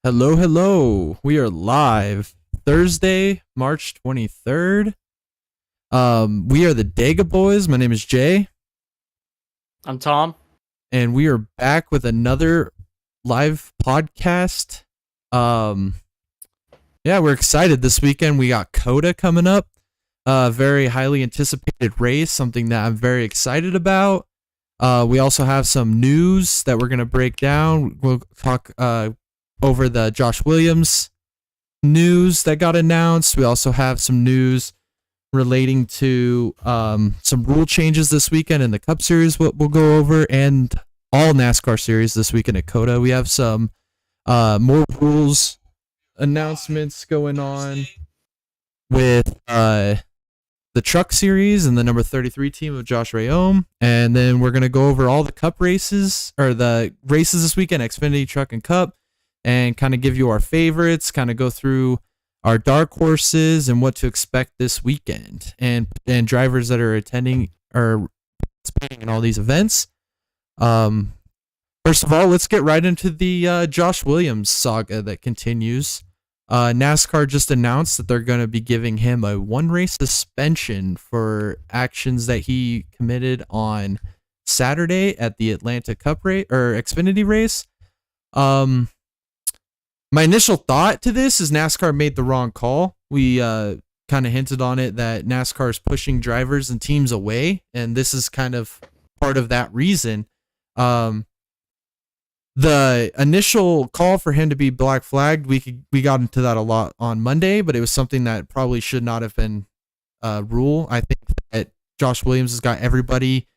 Hello, hello. We are live Thursday, March 23rd. We are the Dega Boys. My name is Jay. I'm Tom. And we are back with another live podcast. We're excited this weekend. We got COTA coming up. Very highly anticipated race, something that I'm very excited about. We also have some news that we're going to break down. We'll talk over the Josh Williams news that got announced. We also have some news relating to some rule changes this weekend in the Cup Series we'll go over, and all NASCAR series this weekend at COTA. We have some more rules announcements going on with the Truck Series and the number 33 team of Josh Rayom. And then we're going to go over all the Cup races, or the races this weekend, Xfinity, Truck, and Cup, and kind of give you our favorites, kind of go through our dark horses and what to expect this weekend, and drivers that are attending or participating in all these events. First of all, let's get right into the Josh Williams saga that continues. NASCAR just announced that they're going to be giving him a one-race suspension for actions that he committed on Saturday at the Atlanta Cup race or Xfinity race. My initial thought to this is NASCAR made the wrong call. We kind of hinted on it that NASCAR is pushing drivers and teams away, and this is kind of part of that reason. The initial call for him to be black flagged, we got into that a lot on Monday, but it was something that probably should not have been a rule. I think that Josh Williams has got everybody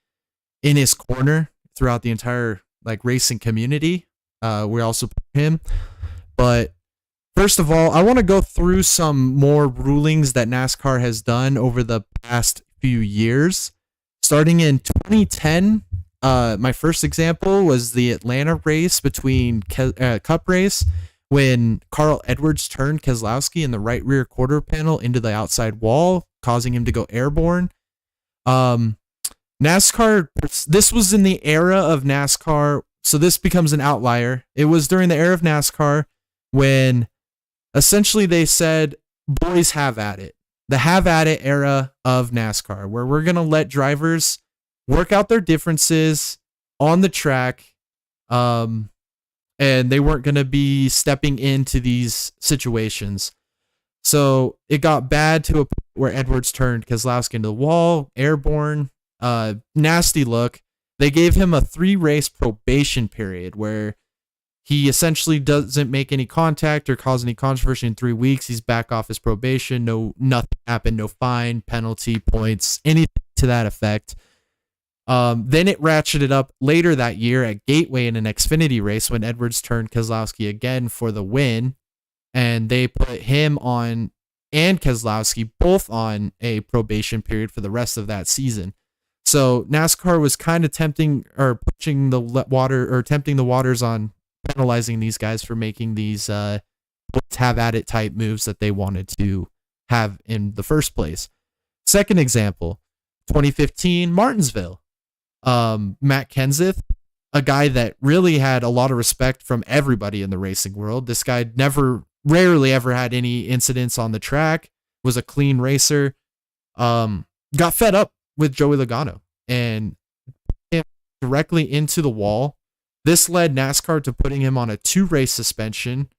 in his corner throughout the entire racing community. We also put him. But first of all, I want to go through some more rulings that NASCAR has done over the past few years. Starting in 2010, my first example was the Atlanta race between Cup race, when Carl Edwards turned Keselowski in the right rear quarter panel into the outside wall, causing him to go airborne. NASCAR, this was in the era of NASCAR, so this becomes an outlier. It was during the era of NASCAR when essentially they said, boys, have at it. The have at it era of NASCAR, where we're going to let drivers work out their differences on the track, and they weren't going to be stepping into these situations. So it got bad to a point where Edwards turned Keselowski into the wall, airborne, nasty look. They gave him a 3-race probation period where he essentially doesn't make any contact or cause any controversy in 3 weeks. He's back off his probation. Nothing happened. No fine, penalty, points, anything to that effect. Then it ratcheted up later that year at Gateway in an Xfinity race when Edwards turned Keselowski again for the win. And they put him on and Keselowski both on a probation period for the rest of that season. So NASCAR was kind of tempting the waters on penalizing these guys for making these let's have at it type moves that they wanted to have in the first place. Second example, 2015 Martinsville. Matt Kenseth, a guy that really had a lot of respect from everybody in the racing world. This guy rarely ever had any incidents on the track, was a clean racer, got fed up with Joey Logano and put him directly into the wall. This led NASCAR to putting him on a 2-race suspension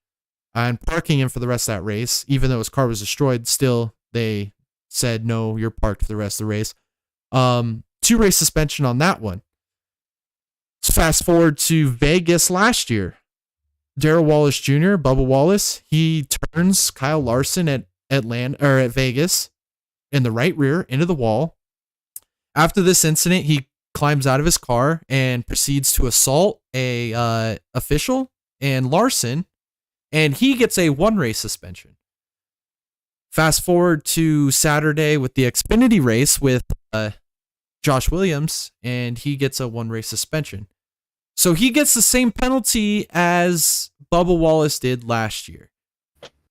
and parking him for the rest of that race. Even though his car was destroyed, still they said, no, you're parked for the rest of the race. 2-race suspension on that one. Fast forward to Vegas last year. Darrell Wallace Jr., Bubba Wallace, he turns Kyle Larson at Vegas in the right rear into the wall. After this incident, he climbs out of his car and proceeds to assault a official and Larson, and he gets a 1-race suspension. Fast forward to Saturday with the Xfinity race with Josh Williams, and he gets a 1-race suspension. So he gets the same penalty as Bubba Wallace did last year.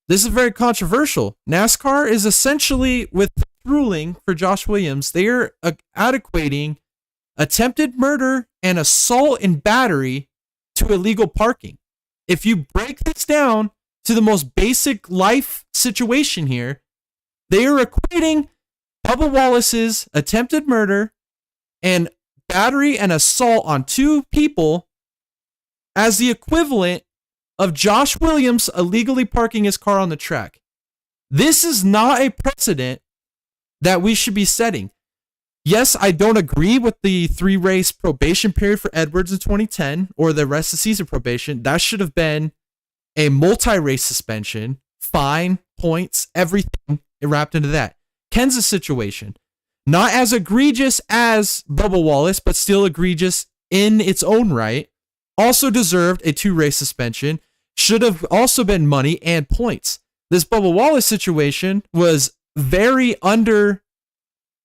This is very controversial. NASCAR is essentially, with the ruling for Josh Williams, they are adequating attempted murder and assault and battery to illegal parking. if you break this down to the most basic life situation here, they are equating Bubba Wallace's attempted murder and battery and assault on 2 people as the equivalent of Josh Williams illegally parking his car on the track. This is not a precedent that we should be setting. Yes, I don't agree with the 3-race probation period for Edwards in 2010 or the rest of season probation. That should have been a multi-race suspension, fine, points, everything wrapped into that. Kansas situation, not as egregious as Bubba Wallace, but still egregious in its own right, also deserved a 2-race suspension, should have also been money and points. This Bubba Wallace situation was very under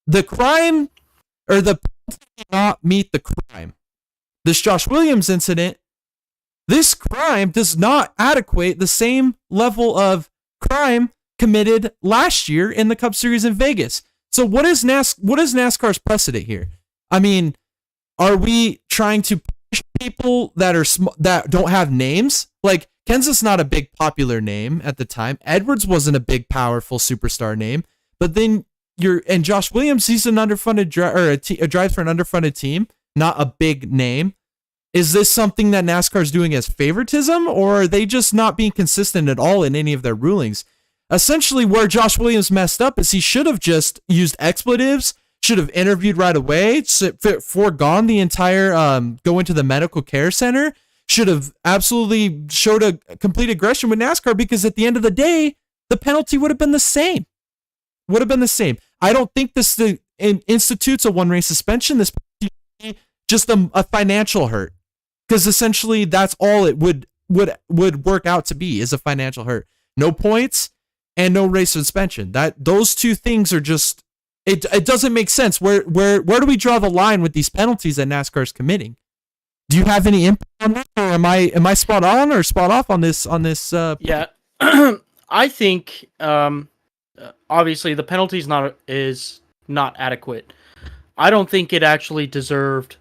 the crime, or the penalty did not meet the crime. This Josh Williams incident, this crime does not adequate the same level of crime committed last year in the Cup Series in Vegas. So what is NASCAR's precedent here? I mean, are we trying to punish people that are that don't have names? Like, Kenseth's not a big popular name at the time. Edwards wasn't a big powerful superstar name. But then and Josh Williams, he's an underfunded drives for an underfunded team, not a big name. Is this something that NASCAR is doing as favoritism, or are they just not being consistent at all in any of their rulings? Essentially, where Josh Williams messed up is he should have just used expletives, should have interviewed right away, foregone the entire go into the medical care center, should have absolutely showed a complete aggression with NASCAR, because at the end of the day, the penalty would have been the same. I don't think this institutes a 1-race suspension. This is just a financial hurt, because essentially that's all it would work out to be, is a financial hurt. No points and no race suspension. Those 2 things are just it doesn't make sense. Where do we draw the line with these penalties that NASCAR is committing? Do you have any input on that, or am I spot on or spot off on this? Yeah, I think obviously the penalty is not adequate. I don't think it actually deserved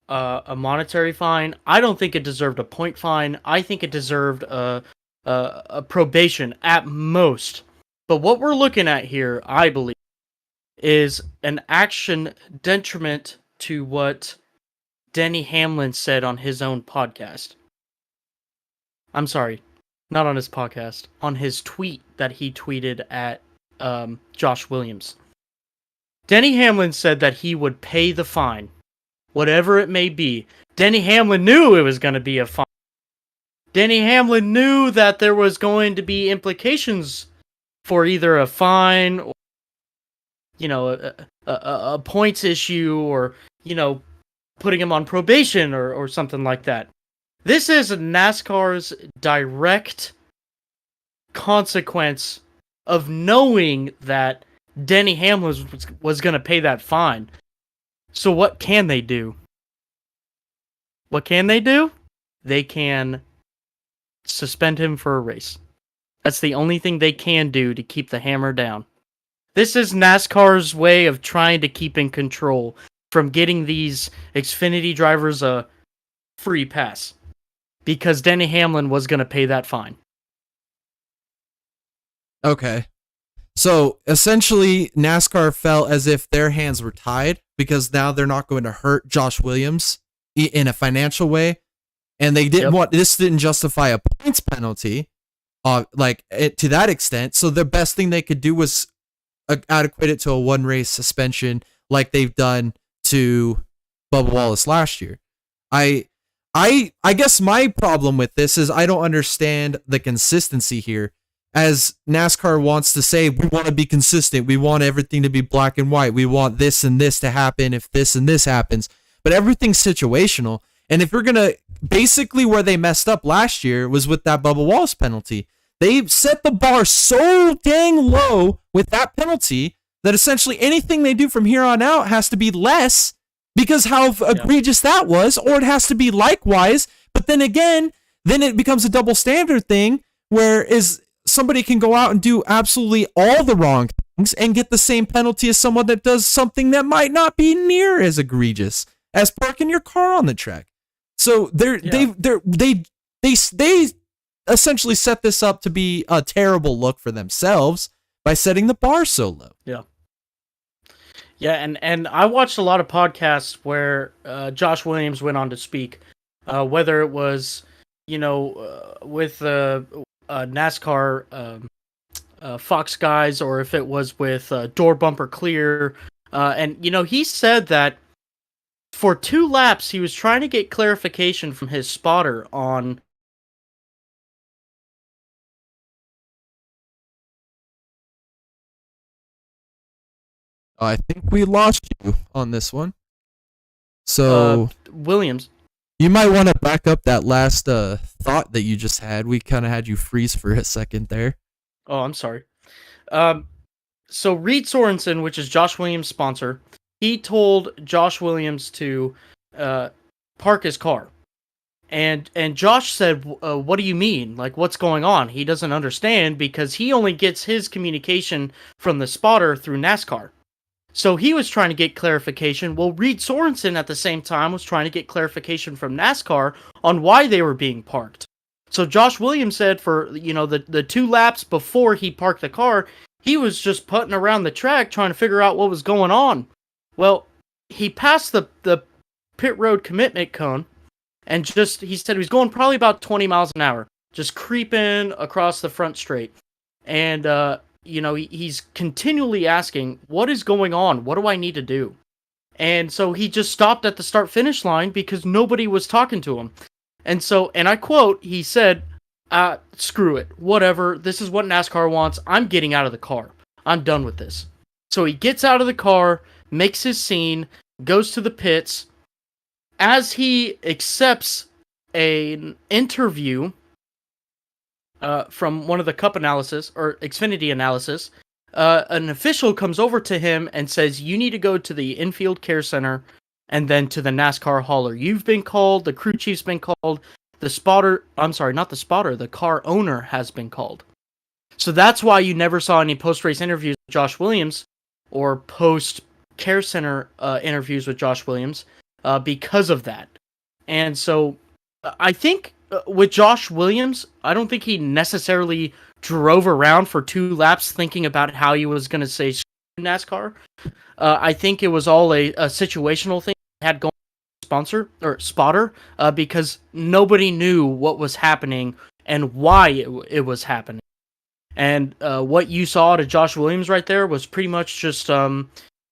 a monetary fine. I don't think it deserved a point fine. I think it deserved a probation at most. But what we're looking at here, I believe, is an action detriment to what Denny Hamlin said on his own podcast. I'm sorry, not on his podcast, on his tweet that he tweeted at Josh Williams. Denny Hamlin said that he would pay the fine, whatever it may be. Denny Hamlin knew it was going to be a fine. Denny Hamlin knew that there was going to be implications for either a fine or, a points issue, or, putting him on probation or something like that. This is NASCAR's direct consequence of knowing that Denny Hamlin was going to pay that fine. So what can they do? They can suspend him for a race. That's the only thing they can do to keep the hammer down. This is NASCAR's way of trying to keep in control from getting these Xfinity drivers a free pass, because Denny Hamlin was going to pay that fine. Okay. So essentially, NASCAR felt as if their hands were tied, because now they're not going to hurt Josh Williams in a financial way. And they didn't this didn't justify a points penalty, to that extent. So the best thing they could do was adequate it to a 1-race suspension, like they've done to Bubba Wallace last year. I guess my problem with this is I don't understand the consistency here. As NASCAR wants to say, we want to be consistent. We want everything to be black and white. We want this and this to happen if this and this happens. But everything's situational. And if we're going to, basically where they messed up last year was with that Bubba Wallace penalty. They set the bar so dang low with that penalty that essentially anything they do from here on out has to be less, because how egregious that was, or it has to be likewise. But then again, then it becomes a double standard thing, where somebody can go out and do absolutely all the wrong things and get the same penalty as someone that does something that might not be near as egregious as parking your car on the track. So they essentially set this up to be a terrible look for themselves by setting the bar so low. Yeah. Yeah, and I watched a lot of podcasts where Josh Williams went on to speak, whether it was, with NASCAR Fox guys, or if it was with Door Bumper Clear. And, he said that for 2 laps, he was trying to get clarification from his spotter on... I think we lost you on this one. So Williams. You might want to back up that last thought that you just had. We kind of had you freeze for a second there. Oh, I'm sorry. So Reed Sorensen, which is Josh Williams' sponsor, he told Josh Williams to park his car. And Josh said, what do you mean? Like, what's going on? He doesn't understand because he only gets his communication from the spotter through NASCAR. So he was trying to get clarification. Well, Reed Sorensen at the same time was trying to get clarification from NASCAR on why they were being parked. So Josh Williams said for, the 2 laps before he parked the car, he was just putting around the track trying to figure out what was going on. Well, he passed the pit road commitment cone, and he said he was going probably about 20 miles an hour, just creeping across the front straight. And, he's continually asking, what is going on? What do I need to do? And so he just stopped at the start-finish line because nobody was talking to him. And so, and I quote, he said, screw it, whatever, this is what NASCAR wants, I'm getting out of the car. I'm done with this. So he gets out of the car, makes his scene, goes to the pits. As he accepts an interview from one of the Cup analysis, or Xfinity analysis, an official comes over to him and says, you need to go to the infield care center and then to the NASCAR hauler. You've been called, the crew chief's been called, the car owner has been called. So that's why you never saw any post-race interviews with Josh Williams or post-care center interviews with Josh Williams because of that. And so I think with Josh Williams, I don't think he necessarily drove around for 2 laps thinking about how he was going to say NASCAR. I think it was all a situational thing he had going spotter because nobody knew what was happening and why it was happening. And what you saw to Josh Williams right there was pretty much just some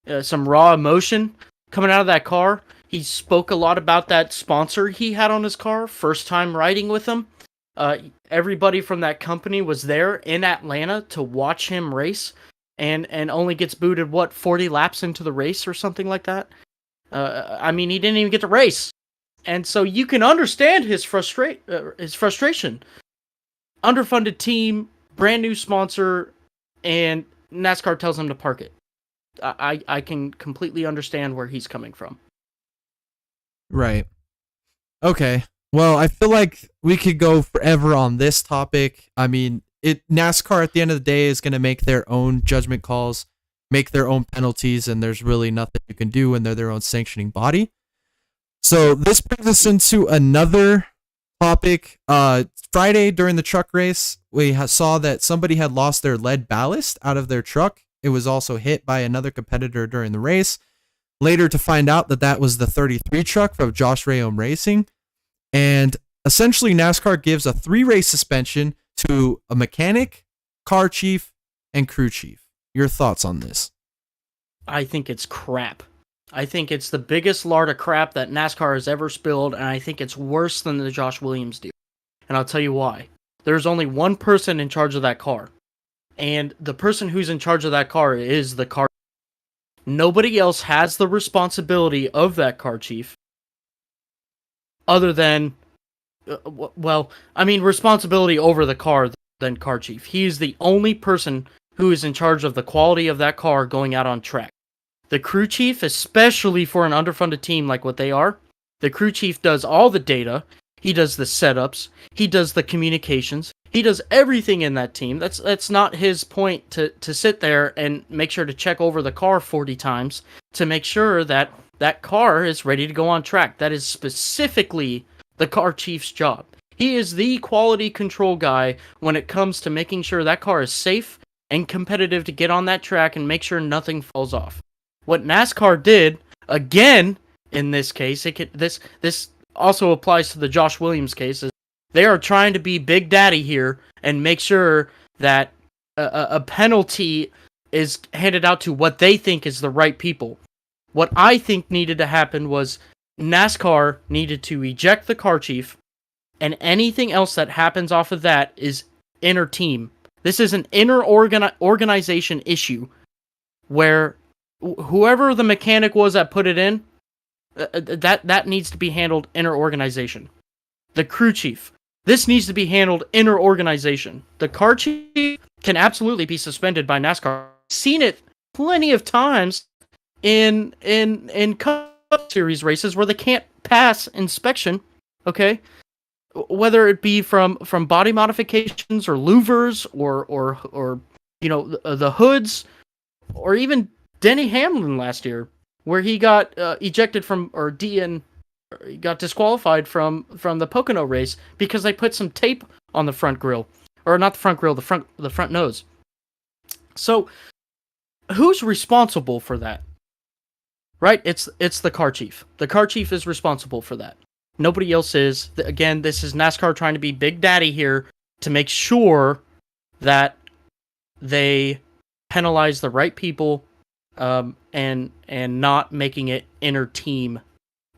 raw emotion coming out of that car. He spoke a lot about that sponsor he had on his car, first time riding with him. Everybody from that company was there in Atlanta to watch him race, and only gets booted, 40 laps into the race or something like that? He didn't even get to race. And so you can understand his frustration. Underfunded team, brand new sponsor, and NASCAR tells him to park it. I can completely understand where he's coming from. Right. Okay. Well, I feel like we could go forever on this topic. NASCAR at the end of the day is going to make their own judgment calls, make their own penalties, and there's really nothing you can do when they're their own sanctioning body. So this brings us into another topic. Friday during the truck race, we saw that somebody had lost their lead ballast out of their truck. It was also hit by another competitor during the race. Later to find out that was the 33 truck from Josh Rayom Racing. And essentially NASCAR gives a 3-race suspension to a mechanic, car chief, and crew chief. Your thoughts on this? I think it's crap. I think it's the biggest lard of crap that NASCAR has ever spilled, and I think it's worse than the Josh Williams deal. And I'll tell you why. There's only one person in charge of that car. And the person who's in charge of that car is the car. Nobody else has the responsibility of that car chief. Other than, responsibility over the car than car chief. He is the only person who is in charge of the quality of that car going out on track. The crew chief, especially for an underfunded team like what they are, the crew chief does all the data. He does the setups. He does the communications. He does everything in that team. That's not his point to sit there and make sure to check over the car 40 times to make sure that that car is ready to go on track. That is specifically the car chief's job. He is the quality control guy when it comes to making sure that car is safe and competitive to get on that track and make sure nothing falls off. What NASCAR did, again, in this case, this also applies to the Josh Williams case, is they are trying to be Big Daddy here and make sure that a penalty is handed out to what they think is the right people. What I think needed to happen was NASCAR needed to eject the car chief, and anything else that happens off of that is inner team. This is an inner organization issue where whoever the mechanic was that put it in, that needs to be handled inner organization. The crew chief, this needs to be handled inner organization. The car chief can absolutely be suspended by NASCAR. I've seen it plenty of times in Cup Series races where they can't pass inspection. Okay, whether it be from body modifications or louvers or the hoods, or even Denny Hamlin last year, where he got ejected from, or he got disqualified from the Pocono race because they put some tape on the front grille, or not the front grille, the front nose. So, who's responsible for that? Right? It's the car chief. The car chief is responsible for that. Nobody else is. Again, this is NASCAR trying to be Big Daddy here to make sure that they penalize the right people, and not making it inner team,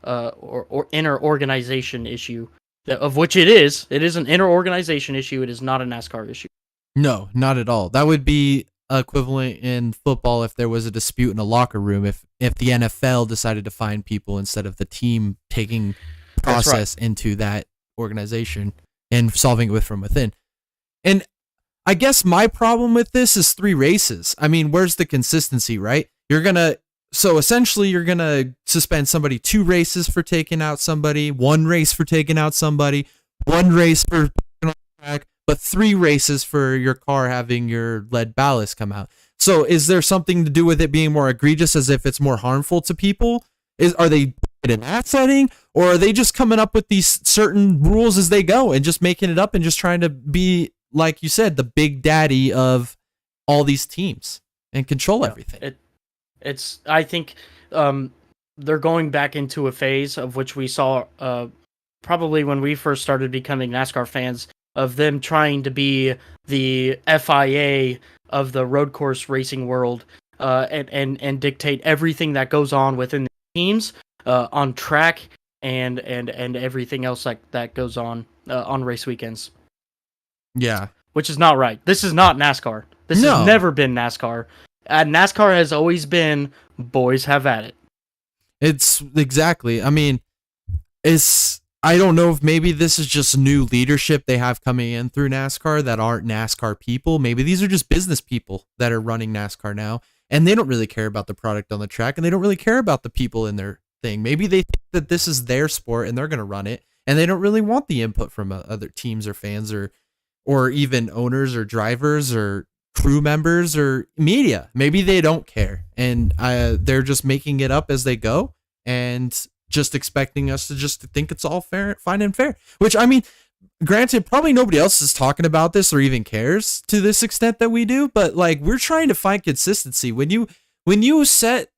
or inner organization issue, of which it is. It is an inner organization issue. It is not a NASCAR issue. No, not at all. That would be equivalent in football if there was a dispute in a locker room, if the NFL decided to fine people instead of the team taking process into that organization and solving it from within. And I guess my problem with this is 3 races. I mean, where's the consistency, right? So essentially you're going to suspend somebody 2 races for taking out somebody, 1 race for taking out somebody, 1 race for on the track, but 3 races for your car having your lead ballast come out. So is there something to do with it being more egregious, as if it's more harmful to people? Are they in that setting, or are they just coming up with these certain rules as they go and just making it up and just trying to be, like you said, the Big Daddy of all these teams and control everything? I think they're going back into a phase of which we saw probably when we first started becoming NASCAR fans, of them trying to be the FIA of the road course racing world, and dictate everything that goes on within the teams, on track, and everything else that goes on race weekends. Yeah. Which is not right. This is not NASCAR. This has never been NASCAR. NASCAR has always been boys have at it. It's exactly. I mean, I don't know if maybe this is just new leadership they have coming in through NASCAR that aren't NASCAR people. Maybe these are just business people that are running NASCAR now, and they don't really care about the product on the track, and they don't really care about the people in their thing. Maybe they think that this is their sport and they're going to run it, and they don't really want the input from other teams or fans or even owners or drivers or crew members or media. Maybe they don't care, and they're just making it up as they go and just expecting us to just think it's all fair, fine and fair. Which, I mean, granted, probably nobody else is talking about this or even cares to this extent that we do, but like, we're trying to find consistency. When you set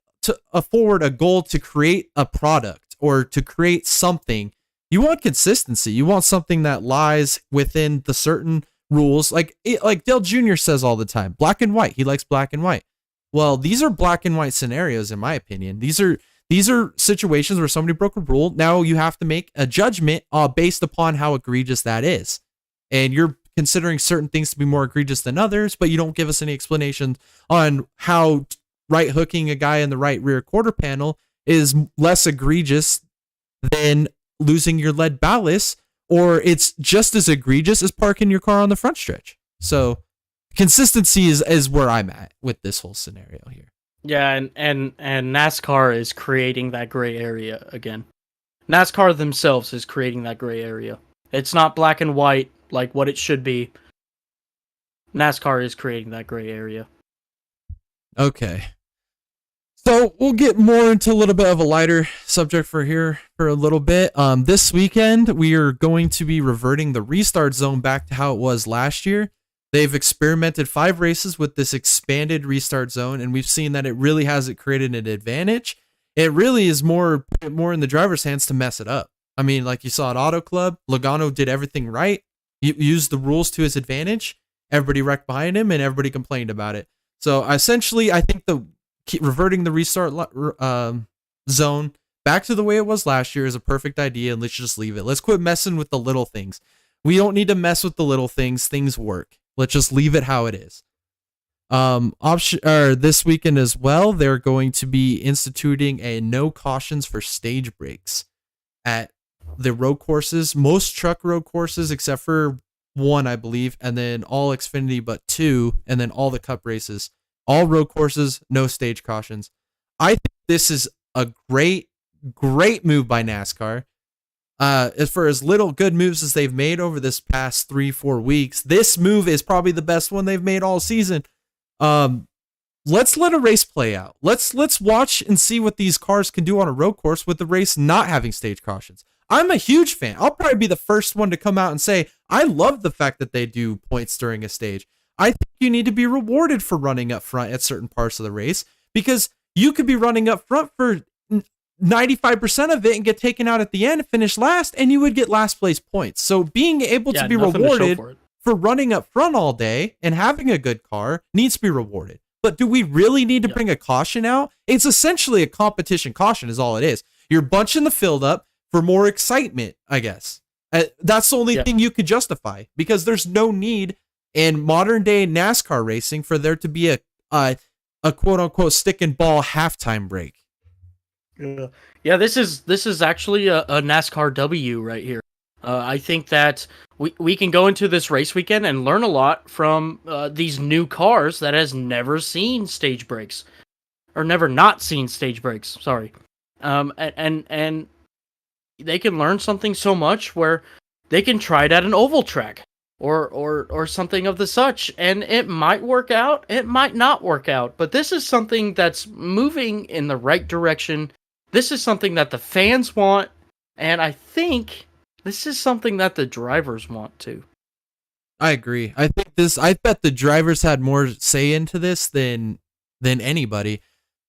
forward a goal to create a product or to create something, you want consistency. You want something that lies within the certain rules. Like Dale Jr. says all the time, black and white. He likes black and white. Well, these are black and white scenarios, in my opinion. These are situations where somebody broke a rule. Now you have to make a judgment based upon how egregious that is. And you're considering certain things to be more egregious than others, but you don't give us any explanation on how right hooking a guy in the right rear quarter panel is less egregious than losing your lead ballast, or it's just as egregious as parking your car on the front stretch. So consistency is where I'm at with this whole scenario here. Yeah, and NASCAR is creating that gray area again. NASCAR themselves is creating that gray area. It's not black and white like what it should be. NASCAR is creating that gray area. Okay. So we'll get more into a little bit of a lighter subject for here for a little bit. This weekend, we are going to be reverting the restart zone back to how it was last year. They've experimented 5 races with this expanded restart zone, and we've seen that it really hasn't created an advantage. It really is more in the driver's hands to mess it up. I mean, like you saw at Auto Club, Logano did everything right. He used the rules to his advantage. Everybody wrecked behind him, and everybody complained about it. So essentially, I think reverting the restart zone back to the way it was last year is a perfect idea, and let's just leave it. Let's quit messing with the little things. We don't need to mess with the little things. Things work. Let's just leave it how it is. This weekend as well, they're going to be instituting a no cautions for stage breaks at the road courses, most truck road courses except for 1, I believe, and then all Xfinity but 2, and then all the Cup races. All road courses, no stage cautions. I think this is a great move by NASCAR. As for as little good moves as they've made over this past 3-4 weeks, this move is probably the best one they've made all season. Let's let a race play out. Let's watch and see what these cars can do on a road course with the race not having stage cautions. I'm a huge fan. I'll probably be the first one to come out and say, I love the fact that they do points during a stage. I think you need to be rewarded for running up front at certain parts of the race, because you could be running up front for 95% of it and get taken out at the end, finish last, and you would get last place points. So being able to be rewarded for running up front all day and having a good car needs to be rewarded. But do we really need to bring a caution out? It's essentially a competition caution is all it is. You're bunching the field up for more excitement, I guess. That's the only thing you could justify, because there's no need in modern day NASCAR racing for there to be a quote unquote stick and ball halftime break. Yeah, this is actually a NASCAR W right here. I think that we can go into this race weekend and learn a lot from these new cars that has never seen stage breaks, or never not seen stage breaks. Sorry, and they can learn something so much where they can try it at an oval track or something of the such, and it might work out, it might not work out. But this is something that's moving in the right direction. This is something that the fans want, and I think this is something that the drivers want too. I agree. I bet the drivers had more say into this than anybody.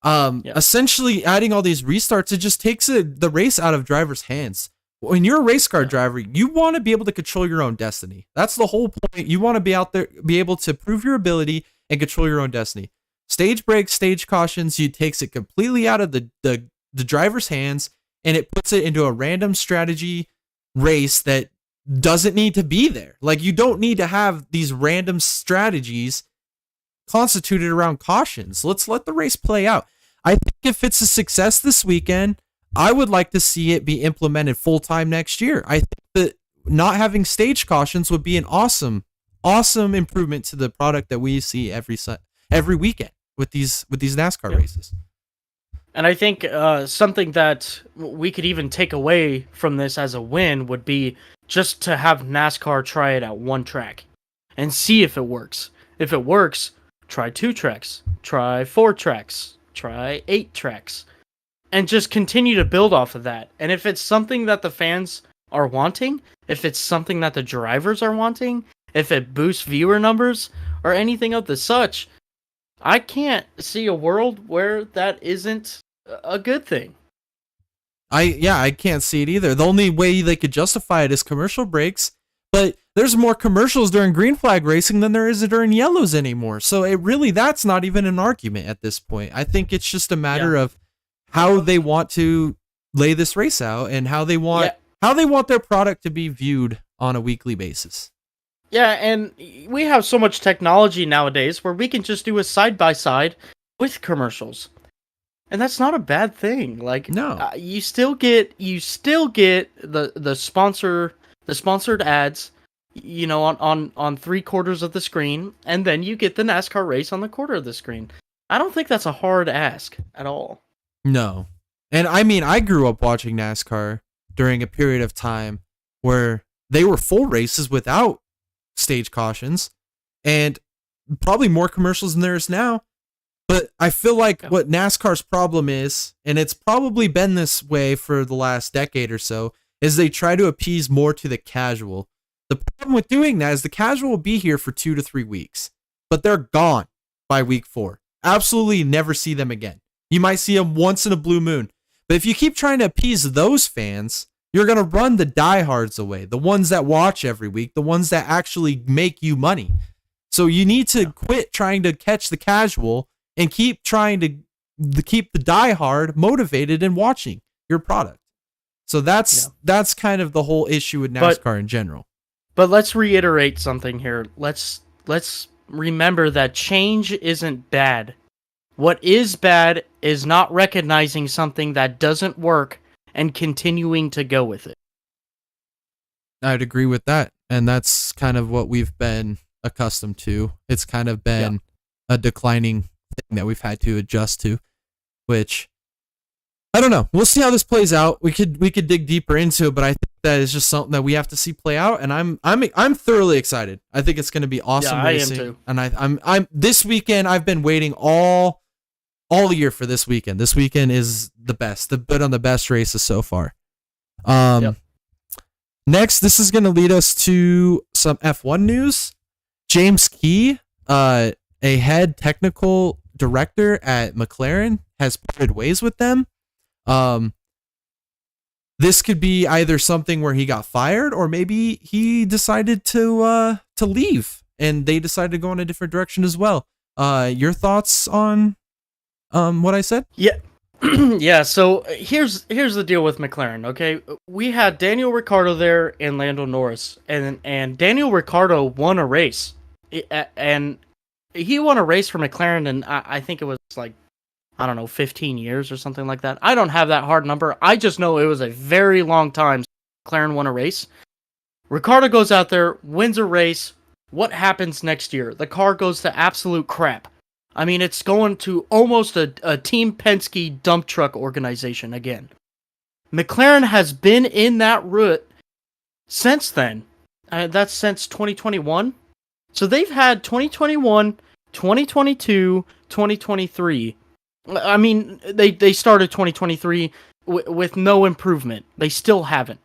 Essentially adding all these restarts, it just takes the race out of drivers' hands. When you're a race car driver, you want to be able to control your own destiny. That's the whole point. You want to be out there, be able to prove your ability and control your own destiny. Stage breaks, stage cautions, it takes it completely out of the driver's hands, and it puts it into a random strategy race that doesn't need to be there. Like, you don't need to have these random strategies constituted around cautions. Let's let the race play out. I think if it's a success this weekend, I would like to see it be implemented full-time next year. I think that not having stage cautions would be an awesome improvement to the product that we see every weekend with these NASCAR races. And I think something that we could even take away from this as a win would be just to have NASCAR try it at one track and see if it works. If it works, try 2 tracks, try 4 tracks, try 8 tracks, and just continue to build off of that. And if it's something that the fans are wanting, if it's something that the drivers are wanting, if it boosts viewer numbers or anything of the such, I can't see a world where that isn't a good thing. I can't see it either. The only way they could justify it is commercial breaks, but there's more commercials during green flag racing than there is during yellows anymore. So that's not even an argument at this point. I think it's just a matter of how they want to lay this race out and how they want their product to be viewed on a weekly basis. Yeah, and we have so much technology nowadays where we can just do a side-by-side with commercials. And that's not a bad thing. Like, no. You still get the sponsored ads, you know, on 3/4 of the screen, and then you get the NASCAR race on the quarter of the screen. I don't think that's a hard ask at all. No. And I mean, I grew up watching NASCAR during a period of time where they were full races without stage cautions, and probably more commercials than there is now. But I feel like what NASCAR's problem is, and it's probably been this way for the last decade or so, is they try to appease more to the casual. The problem with doing that is the casual will be here for 2 to 3 weeks, but they're gone by week 4. Absolutely never see them again. You might see them once in a blue moon. But if you keep trying to appease those fans, you're going to run the diehards away, the ones that watch every week, the ones that actually make you money. So you need to quit trying to catch the casual and keep trying to keep the diehard motivated and watching your product. So that's kind of the whole issue with NASCAR in general. But let's reiterate something here. Let's remember that change isn't bad. What is bad is not recognizing something that doesn't work and continuing to go with it. I'd agree with that. And that's kind of what we've been accustomed to. It's kind of been a declining thing that we've had to adjust to, which I don't know. We'll see how this plays out. We could dig deeper into it, but I think that is just something that we have to see play out. And I'm thoroughly excited. I think it's going to be awesome racing. I am too. And I'm this weekend. I've been waiting all year for this weekend. This weekend is the best. Been on the best races so far. Next, this is going to lead us to some F1 news. James Key, a head technical director at McLaren, has parted ways with them. This could be either something where he got fired, or maybe he decided to leave, and they decided to go in a different direction as well. Your thoughts on what I said? Yeah. Yeah, so here's the deal with McLaren, okay? We had Daniel Ricciardo there and Lando Norris, and Daniel Ricciardo won a race. And he won a race for McLaren, and I think it was like, I don't know, 15 years or something like that. I don't have that hard number. I just know it was a very long time since McLaren won a race. Ricciardo goes out there, wins a race. What happens next year? The car goes to absolute crap. I mean, it's going to almost a Team Penske dump truck organization again. McLaren has been in that route since then. That's since 2021. So they've had 2021, 2022, 2023. I mean, they started 2023 with no improvement. They still haven't.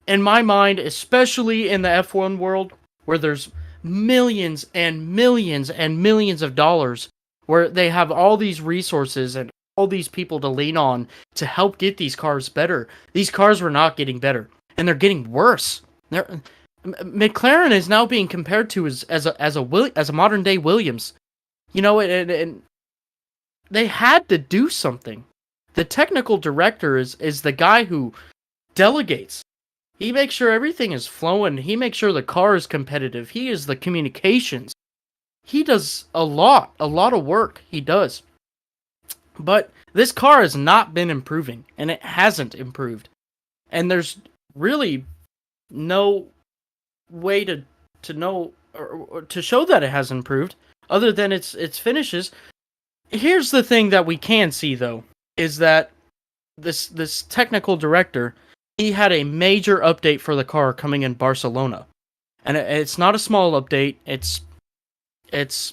In my mind, especially in the F1 world, where there's millions and millions and millions of dollars, where they have all these resources and all these people to lean on to help get these cars better. These cars were not getting better, and they're getting worse. McLaren is now being compared to as a modern day Williams, you know, and they had to do something. The technical director is the guy who delegates. He makes sure everything is flowing. He makes sure the car is competitive. He is the communications. He does a lot of work. He does. But this car has not been improving, and it hasn't improved. And there's really no way to know or to show that it has improved other than its finishes. Here's the thing that we can see, though, is that this technical director, he had a major update for the car coming in Barcelona. And it's not a small update.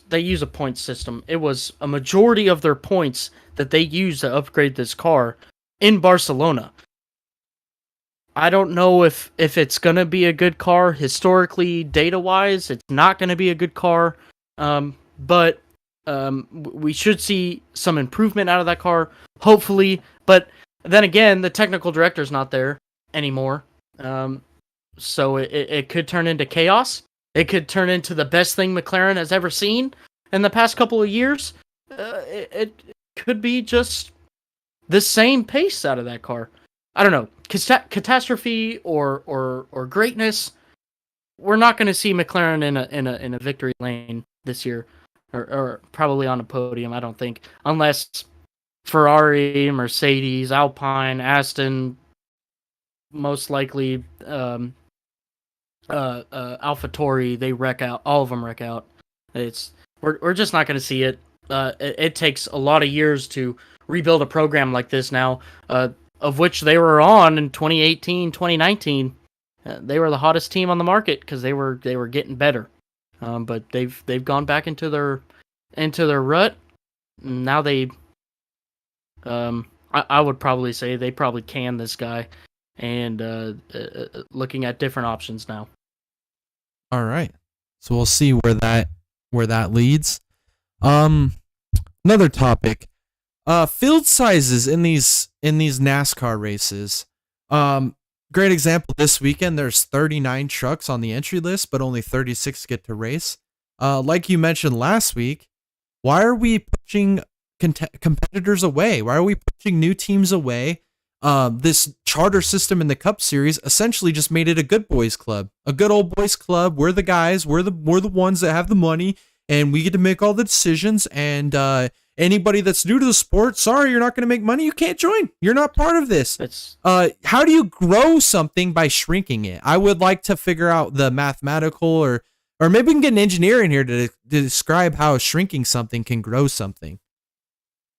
They use a point system. It was a majority of their points that they used to upgrade this car in Barcelona. I don't know if it's going to be a good car. Historically, data-wise, it's not going to be a good car. But we should see some improvement out of that car, hopefully. But then again, the technical director's not there anymore. So it could turn into chaos. It could turn into the best thing McLaren has ever seen in the past couple of years. It could be just the same pace out of that car. I don't know. Catastrophe or greatness. We're not going to see McLaren in a victory lane this year, or probably on a podium. I don't think, unless Ferrari, Mercedes, Alpine, Aston, most likely AlphaTauri, they wreck out. All of them wreck out. We're just not going to see it. It takes a lot of years to rebuild a program like this now, of which they were on in 2018, 2019. They were the hottest team on the market because they were getting better. But they've gone back into their rut. now I would probably say they probably can this guy, and looking at different options now. All right. So we'll see where that leads. Another topic. Field sizes in these NASCAR races. Great example this weekend. There's 39 trucks on the entry list, but only 36 get to race. Like you mentioned last week, why are we pushing competitors away? Why are we pushing new teams away? This charter system in the Cup Series essentially just made it a good boys club, a good old boys club. We're the guys. We're the ones that have the money, and we get to make all the decisions. And anybody that's new to the sport, sorry, you're not going to make money. You can't join. You're not part of this. How do you grow something by shrinking it? I would like to figure out the mathematical, or maybe we can get an engineer in here to describe how shrinking something can grow something.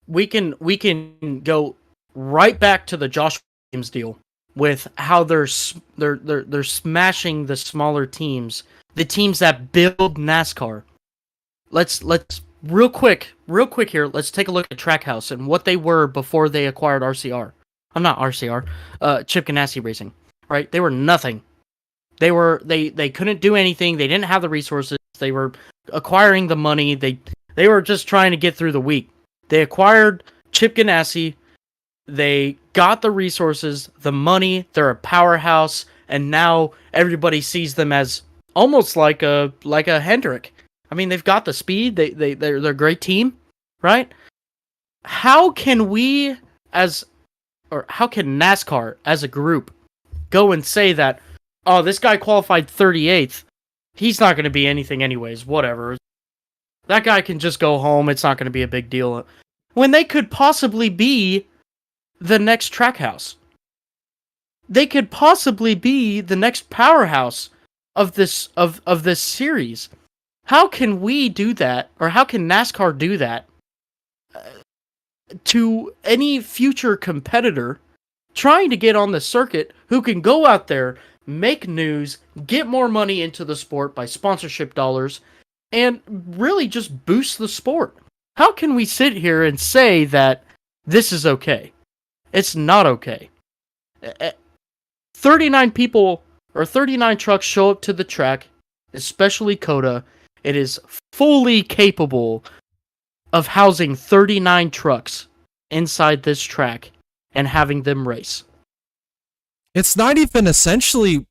We can go right back to the Josh Williams deal with how they're smashing the smaller teams, the teams that build NASCAR. Let's real quick here. Let's take a look at Trackhouse and what they were before they acquired RCR. I'm not RCR. Chip Ganassi Racing. Right? They were nothing. They couldn't do anything. They didn't have the resources. They were acquiring the money. They were just trying to get through the week. They acquired Chip Ganassi. They got the resources, the money. They're a powerhouse, and now everybody sees them as almost like a Hendrick. I mean, they've got the speed. They're a great team, right? How can how can NASCAR as a group go and say that, oh, this guy qualified 38th. He's not going to be anything anyways. Whatever. That guy can just go home. It's not going to be a big deal. When they could possibly be the next Trackhouse. They could possibly be the next powerhouse of this series. How can we do that, or how can NASCAR do that to any future competitor trying to get on the circuit who can go out there, make news, get more money into the sport by sponsorship dollars, and really just boost the sport? How can we sit here and say that this is okay? It's not okay. 39 people or 39 trucks show up to the track, especially COTA. It is fully capable of housing 39 trucks inside this track and having them race. It's not even essentially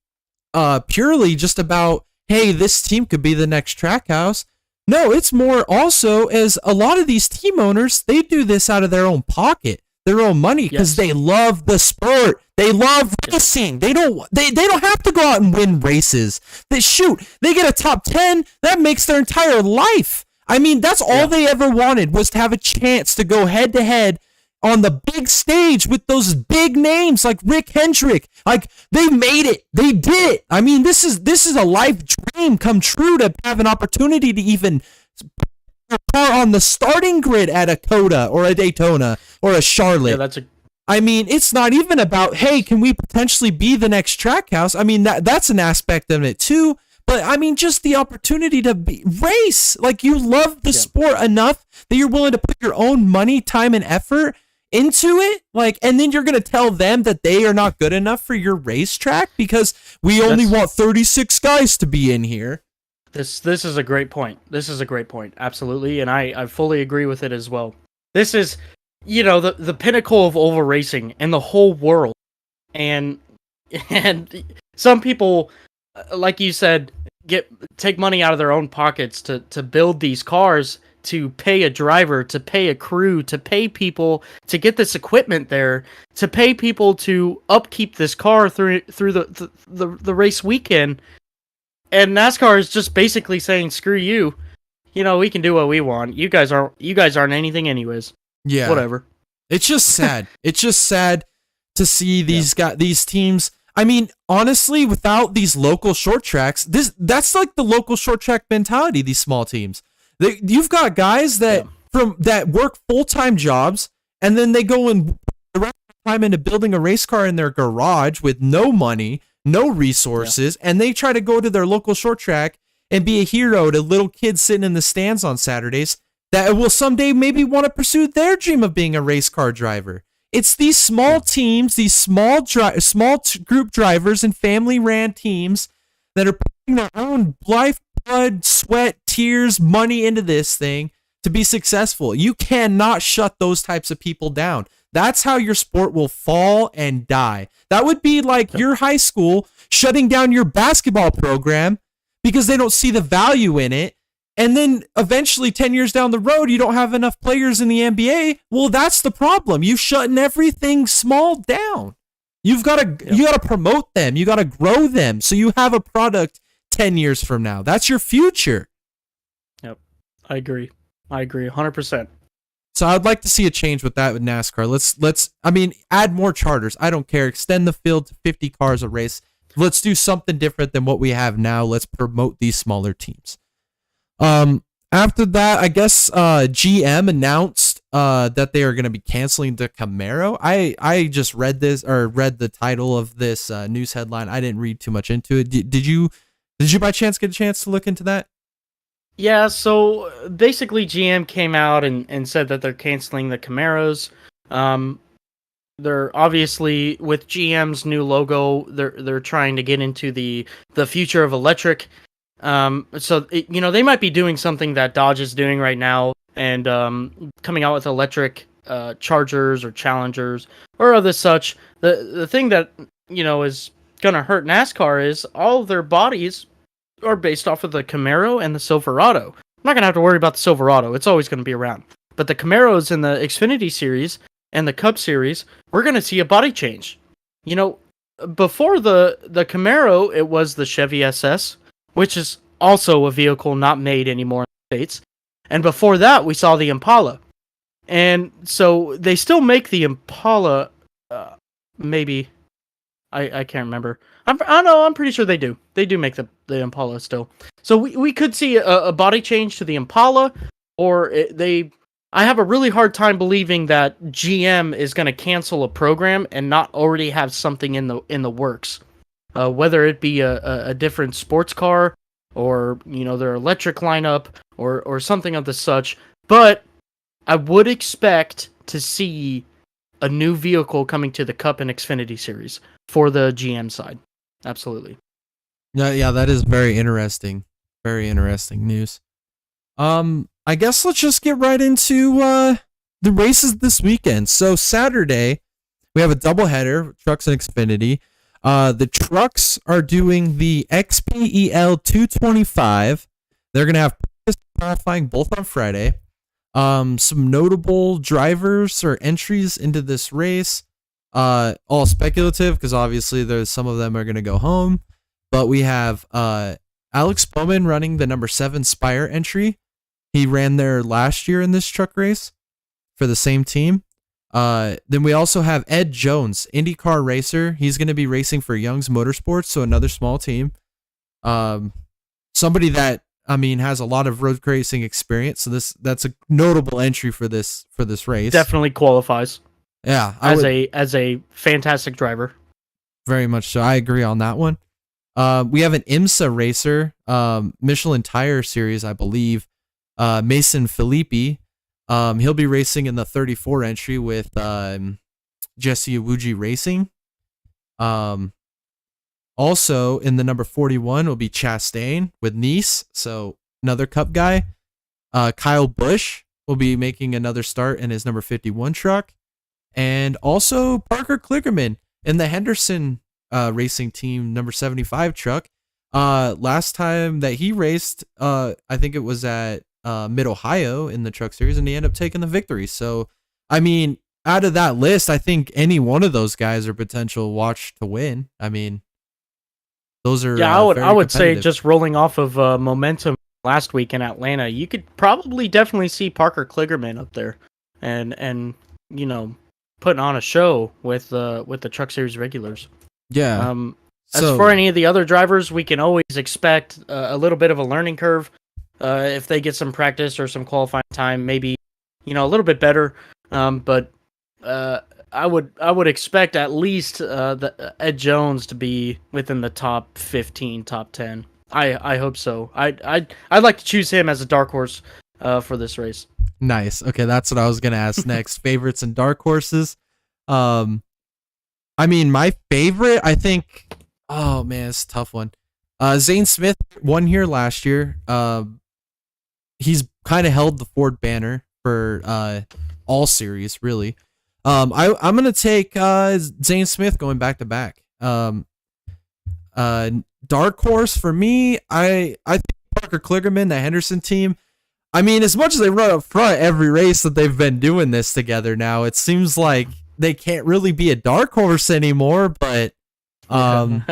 purely just about, hey, this team could be the next Trackhouse. No, it's more also as a lot of these team owners, they do this out of their own pocket, their own money, because they love the sport. They love racing. They don't have to go out and win races. They get a top 10. That makes their entire life. I mean, that's all they ever wanted, was to have a chance to go head to head on the big stage with those big names like Rick Hendrick. Like, they made it. They did it. I mean, this is a life dream come true to have an opportunity to even put a car on the starting grid at a COTA or a Daytona or a Charlotte. I mean, it's not even about, hey, can we potentially be the next Trackhouse? I mean, that's an aspect of it too. But I mean, just the opportunity to race. Like, you love the sport enough that you're willing to put your own money, time, and effort into it. Like, and then you're going to tell them that they are not good enough for your racetrack because we only want 36 guys to be in here. This is a great point. Absolutely. And I fully agree with it as well. This is, the pinnacle of oval racing in the whole world. And some people, like you said, take money out of their own pockets to build these cars, to pay a driver, to pay a crew, to pay people to get this equipment there, to pay people to upkeep this car through the race weekend. And NASCAR is just basically saying, screw you. We can do what we want. You guys aren't anything anyways. Yeah. Whatever. It's just sad. It's just sad to see these teams. I mean, honestly, without these local short tracks, that's like the local short track mentality, these small teams. You've got guys that work full-time jobs, and then they go and put the rest of the time into building a race car in their garage with no money, no resources, and they try to go to their local short track and be a hero to little kids sitting in the stands on Saturdays. that will someday maybe want to pursue their dream of being a race car driver. It's these small teams, these small group drivers and family-ran teams that are putting their own life, blood, sweat, tears, money into this thing to be successful. You cannot shut those types of people down. That's how your sport will fall and die. That would be like your high school shutting down your basketball program because they don't see the value in it. And then eventually 10 years down the road, you don't have enough players in the NBA. Well, that's the problem. You've shutting everything small down. You got to promote them. You got to grow them so you have a product 10 years from now. That's your future. Yep. I agree 100%. So I'd like to see a change with that with NASCAR. Let's add more charters. I don't care. Extend the field to 50 cars a race. Let's do something different than what we have now. Let's promote these smaller teams. After that, I guess GM announced that they are going to be canceling the Camaro. I just read the title of this news headline. I didn't read too much into it. Did you by chance get a chance to look into that? Yeah, so basically GM came out and said that they're canceling the Camaros. They're obviously, with GM's new logo, they're trying to get into the future of electric. They might be doing something that Dodge is doing right now and coming out with electric Chargers or Challengers or other such. The thing that, is going to hurt NASCAR is all of their bodies are based off of the Camaro and the Silverado. I'm not going to have to worry about the Silverado. It's always going to be around. But the Camaros in the Xfinity Series and the Cup Series, we're going to see a body change. Before the Camaro, it was the Chevy SS, which is also a vehicle not made anymore in the States. And before that, we saw the Impala. And so they still make the Impala, maybe. I can't remember. I'm pretty sure they do. They do make the Impala still. So we could see a body change to the Impala, or I have a really hard time believing that GM is going to cancel a program and not already have something in the works. Whether it be a different sports car or their electric lineup or something of the such. But I would expect to see a new vehicle coming to the Cup and Xfinity Series for the GM side. Absolutely. Yeah, that is very interesting. Very interesting news. I guess let's just get right into the races this weekend. So Saturday, we have a doubleheader, Trucks and Xfinity. The Trucks are doing the XPEL 225. They're going to have qualifying both on Friday. Some notable drivers or entries into this race. All speculative because obviously there's some of them are going to go home. But we have Alex Bowman running the number 7 Spire entry. He ran there last year in this truck race for the same team. Then we also have Ed Jones, IndyCar racer. He's going to be racing for Young's Motorsports, so another small team. Somebody that has a lot of road racing experience. So that's a notable entry for this race. Definitely qualifies. Yeah, as a fantastic driver. Very much so. I agree on that one. We have an IMSA racer, Michelin Tire Series, I believe. Mason Filippi. He'll be racing in the 34 entry with Jesse Iwuji Racing. Also in the number 41 will be Chastain with Nice, so another Cup guy. Kyle Busch will be making another start in his number 51 truck. And also Parker Kligerman in the Henderson racing team number 75 truck. Last time that he raced, I think it was at Mid-Ohio in the Truck Series, and he ended up taking the victory. So, out of that list, I think any one of those guys are potential watch to win. Those are I would say just rolling off of momentum last week in Atlanta, you could probably definitely see Parker Kligerman up there, and putting on a show with the Truck Series regulars. Yeah. As for any of the other drivers, we can always expect a little bit of a learning curve. If they get some practice or some qualifying time, maybe a little bit better. But I would expect at least the Ed Jones to be within the top 15, top 10. I hope so. I'd like to choose him as a dark horse for this race. Nice. Okay, that's what I was gonna ask next. Favorites and dark horses. Um, I mean, my favorite, I think. Oh man, it's a tough one. Zane Smith won here last year. He's kind of held the Ford banner for all series, really. I'm gonna take Zane Smith going back to back. Dark horse for me, I think Parker Kligerman, the Henderson team. I mean, as much as they run up front every race that they've been doing this together now, it seems like they can't really be a dark horse anymore. But I'm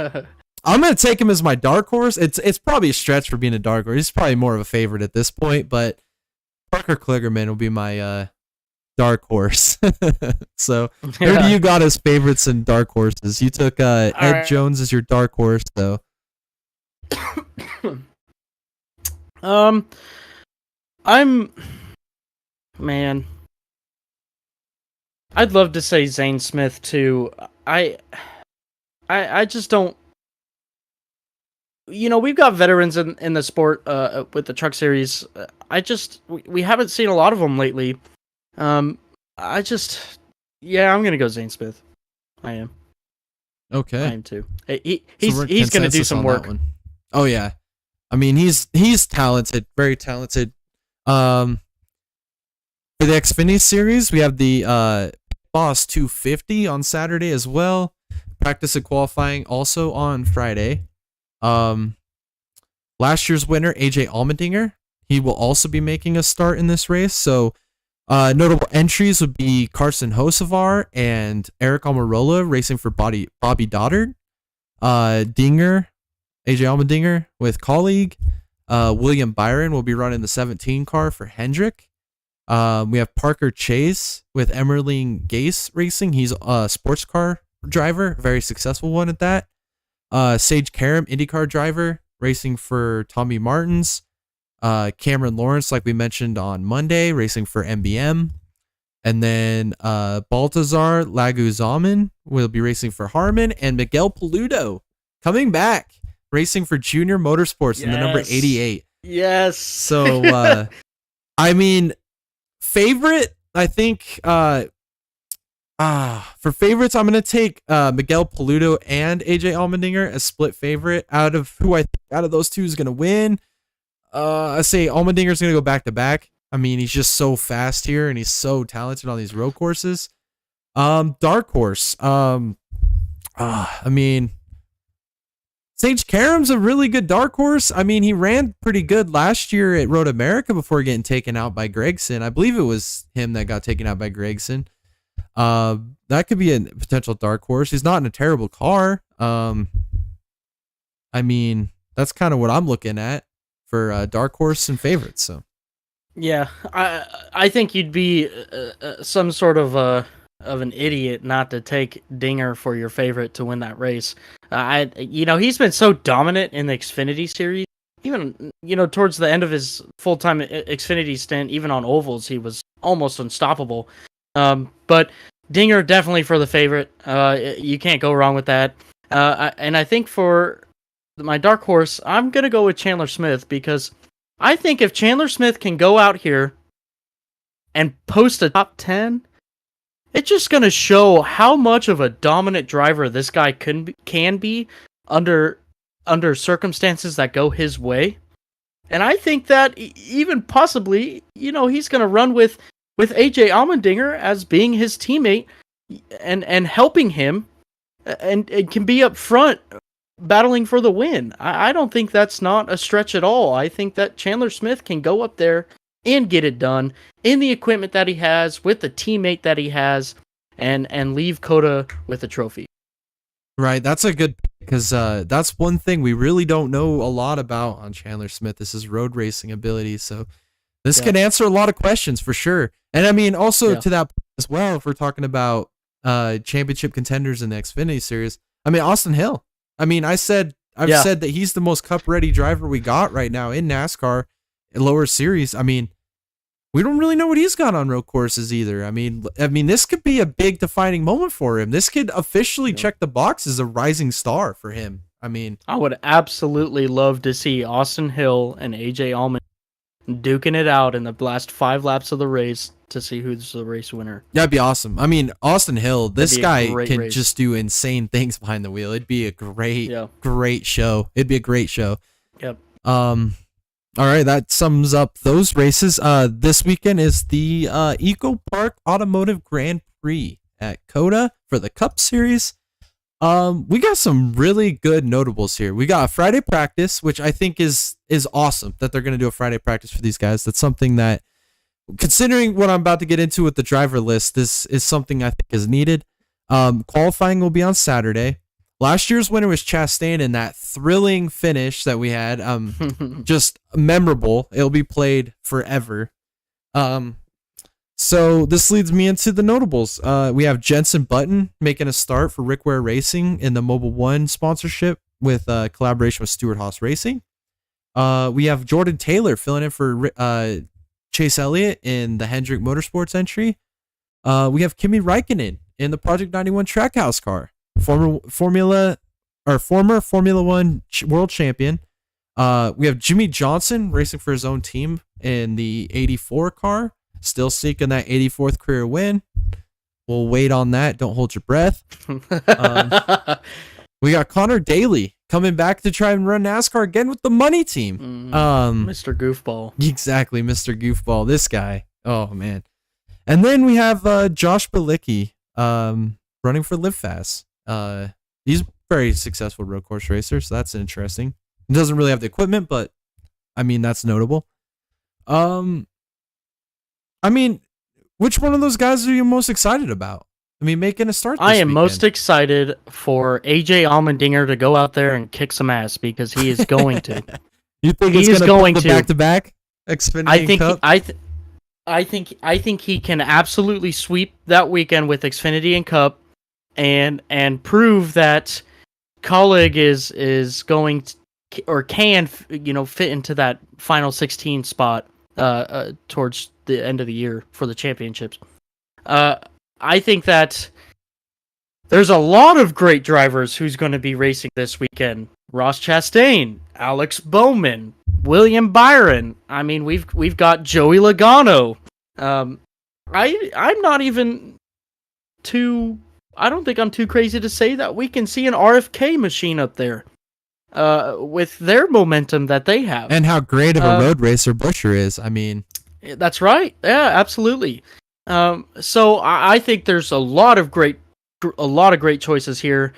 gonna take him as my dark horse. It's probably a stretch for being a dark horse. He's probably more of a favorite at this point, but Parker Kligerman will be my dark horse. So who do you got as favorites and dark horses? You took Ed right. Jones as your dark horse, though. Man, I'd love to say Zane Smith too. I just don't. We've got veterans in the sport with the truck series. We haven't seen a lot of them lately. I'm gonna go Zane Smith. I am. Okay. I am too. He's gonna do some work. Oh yeah, I mean he's talented, very talented. For the Xfinity series, we have the Boss 250 on Saturday as well. Practice and qualifying also on Friday. Last year's winner, AJ Allmendinger, he will also be making a start in this race. So notable entries would be Carson Hocevar and Eric Almirola racing for Bobby Doddard. AJ Allmendinger with colleague. William Byron will be running the 17 car for Hendrick. We have Parker Chase with Emerling Gase Racing. He's a sports car driver, very successful one at that. Sage Karam, IndyCar driver, racing for Tommy Martins. Cameron Lawrence, like we mentioned on Monday, racing for MBM. And then Baltazar Laguzaman will be racing for Harman. And Miguel Paludo coming back, racing for Junior Motorsports in the number 88. Yes. So, I mean, favorite, I think, for favorites, I'm going to take Miguel Paludo and AJ Allmendinger as split favorite. Out of those two is going to win, I say Allmendinger's going to go back to back. I mean, he's just so fast here and he's so talented on these road courses. Dark horse. I mean, Sage Karam's a really good dark horse. I mean, he ran pretty good last year at Road America before getting taken out by Gregson. I believe it was him that got taken out by Gregson. That could be a potential dark horse. He's not in a terrible car. I mean, that's kind of what I'm looking at for dark horse and favorites. So, yeah, I think you'd be some sort of an idiot not to take Dinger for your favorite to win that race. He's been so dominant in the Xfinity series. Even towards the end of his full-time Xfinity stint, even on ovals, he was almost unstoppable. But Dinger definitely for the favorite. You can't go wrong with that. And I think for my dark horse, I'm gonna go with Chandler Smith because I think if Chandler Smith can go out here and post a top 10, it's just gonna show how much of a dominant driver this guy can be under circumstances that go his way. And I think that even possibly, he's gonna run with AJ Allmendinger as being his teammate and helping him and can be up front battling for the win. I don't think that's not a stretch at all. I think that Chandler Smith can go up there and get it done in the equipment that he has, with the teammate that he has, and leave COTA with a trophy. Right, that's a good, because that's one thing we really don't know a lot about on Chandler Smith. This is road racing ability, so this can answer a lot of questions for sure. And I mean, also to that point as well, if we're talking about championship contenders in the Xfinity series, I mean, Austin Hill. I mean, I've said that he's the most cup ready driver we got right now in NASCAR in lower series. I mean, we don't really know what he's got on road courses either. I mean, this could be a big defining moment for him. This could officially check the box as a rising star for him. I mean, I would absolutely love to see Austin Hill and AJ Allmendinger duking it out in the last 5 laps of the race to see who's the race winner. That'd be awesome. I mean, Austin Hill, this guy can race. just do insane things behind the wheel. It'd be a great, Yeah. great show. It'd be a great show. Yep. All right, that sums up those races. This weekend is the Eco Park Automotive Grand Prix at COTA for the Cup Series. We got some really good notables here. We got a Friday practice, which I think is awesome that they're going to do a Friday practice for these guys. That's something that, considering what I'm about to get into with the driver list, this is something I think is needed. Qualifying will be on Saturday. Last year's winner was Chastain, and that thrilling finish that we had, just memorable. It'll be played forever. So this leads me into the notables. We have Jenson Button making a start for Rick Ware Racing in the Mobil 1 sponsorship with collaboration with Stewart Haas Racing. We have Jordan Taylor filling in for Chase Elliott in the Hendrick Motorsports entry. We have Kimi Räikkönen in the Project 91 Trackhouse car, former Formula 1 world champion. We have Jimmy Johnson racing for his own team in the 84 car, still seeking that 84th career win. We'll wait on that. Don't hold your breath. We got Connor Daly coming back to try and run NASCAR again with the money team. Mr. Goofball. Exactly, Mr. Goofball. This guy. Oh, man. And then we have Josh Bilicki running for Live Fast. He's a very successful road course racer, so that's interesting. He doesn't really have the equipment, but I mean, that's notable. I mean, which one of those guys are you most excited about? I mean, making a start this I am weekend. most excited for AJ Allmendinger to go out there and kick some ass, because he is going to. You think He he's is going to to back-to-back Xfinity I think Cup? I think he can absolutely sweep that weekend with Xfinity and Cup, and prove that Colleague is going to, or can fit into that final 16 spot towards the end of the year for the championships. I think that there's a lot of great drivers who's going to be racing this weekend. Ross Chastain, Alex Bowman, William Byron. I mean, we've got Joey Logano. I'm not even too. I don't think I'm too crazy to say that we can see an RFK machine up there, with their momentum that they have, and how great of a road racer Buescher is. I mean, that's right. Yeah, absolutely. So I think there's a lot of great choices here.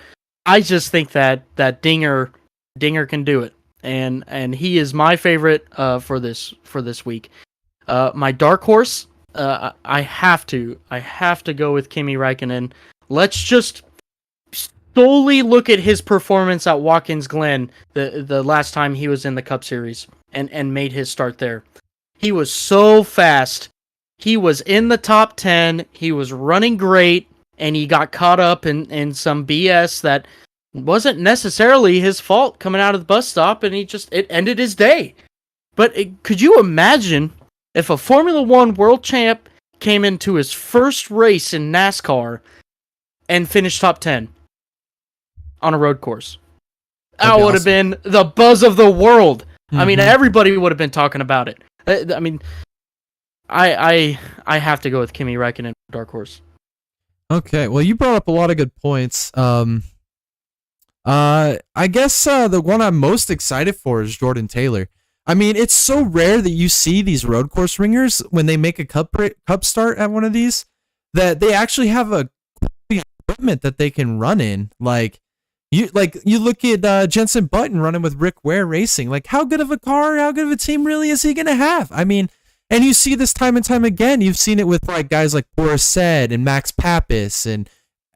I just think that Dinger can do it, and he is my favorite for this week. My dark horse, I have to go with Kimi Räikkönen. Let's just solely look at his performance at Watkins Glen the last time he was in the Cup Series and made his start there. He was so fast. He was in the top 10. He was running great, and he got caught up in some BS that wasn't necessarily his fault coming out of the bus stop, and it ended his day. But could you imagine if a Formula 1 world champ came into his first race in NASCAR and finished top 10 on a road course? That would have been the buzz of the world. Mm-hmm. I mean, everybody would have been talking about it. I mean, I have to go with Kimi Räikkönen, dark horse. Okay, well, you brought up a lot of good points. I guess the one I'm most excited for is Jordan Taylor. I mean, it's so rare that you see these road course ringers when they make a cup start at one of these that they actually have a equipment that they can run in. Like you look at Jenson Button running with Rick Ware Racing. Like, how good of a car, how good of a team really is he gonna have? I mean. And you see this time and time again. You've seen it with like guys like Boris Said and Max Pappas and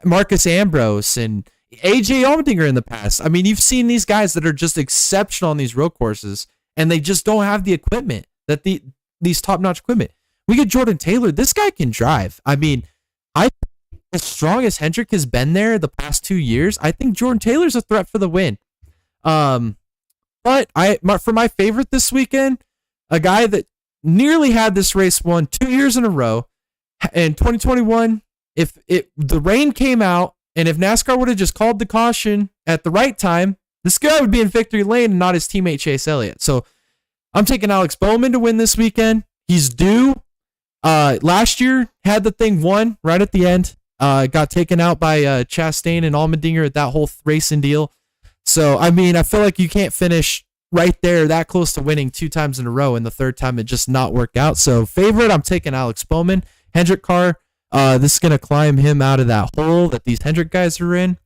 Marcus Ambrose and AJ Allmendinger in the past. I mean, you've seen these guys that are just exceptional on these road courses, and they just don't have the equipment that these top-notch equipment. We get Jordan Taylor. This guy can drive. I mean, as strong as Hendrick has been there the past 2 years, I think Jordan Taylor's a threat for the win. But for my favorite this weekend, a guy that nearly had this race won 2 years in a row. In 2021, if the rain came out and if NASCAR would have just called the caution at the right time, this guy would be in victory lane and not his teammate Chase Elliott. So I'm taking Alex Bowman to win this weekend. He's due. Last year had the thing won right at the end. Got taken out by Chastain and Allmendinger at that whole racing deal. So I mean, I feel like you can't finish right there that close to winning 2 times in a row, and the third time it just not work out. So favorite, I'm taking Alex Bowman. Hendrick car, this is gonna climb him out of that hole that these Hendrick guys are in.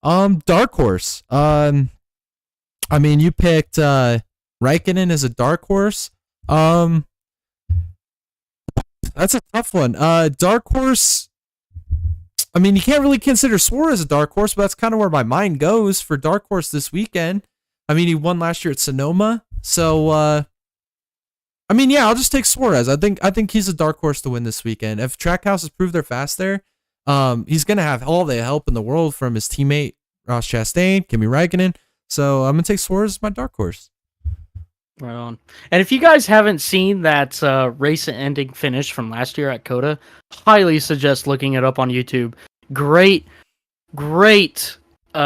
Dark horse. I mean, you picked Raikkonen as a dark horse. That's a tough one. Dark horse. I mean, you can't really consider Suarez a dark horse, but that's kind of where my mind goes for dark horse this weekend. I mean, he won last year at Sonoma, so I mean, yeah, I'll just take Suarez. I think he's a dark horse to win this weekend. If Trackhouse has proved they're fast there, he's gonna have all the help in the world from his teammate Ross Chastain, Kimi Räikkönen. So I'm gonna take Suarez as my dark horse. Right on. And if you guys haven't seen that race-ending finish from last year at Coda, highly suggest looking it up on YouTube. Great. You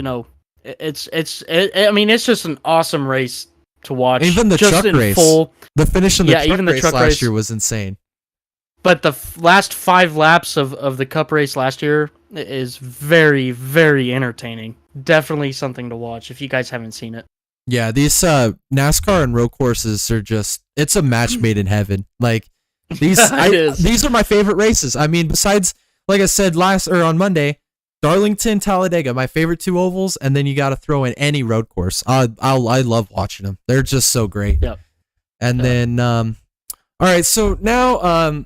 know, I mean, it's just an awesome race to watch. Even the just truck race, the finish in the truck race last year was insane. But the last 5 laps of the Cup race last year is very, very entertaining. Definitely something to watch if you guys haven't seen it. Yeah, these NASCAR and road courses are it's a match made in heaven. Like these these are my favorite races. I mean, besides, like I said on Monday, Darlington, Talladega, my favorite 2 ovals, and then you got to throw in any road course. I love watching them. They're just so great. Yep. And then all right, so now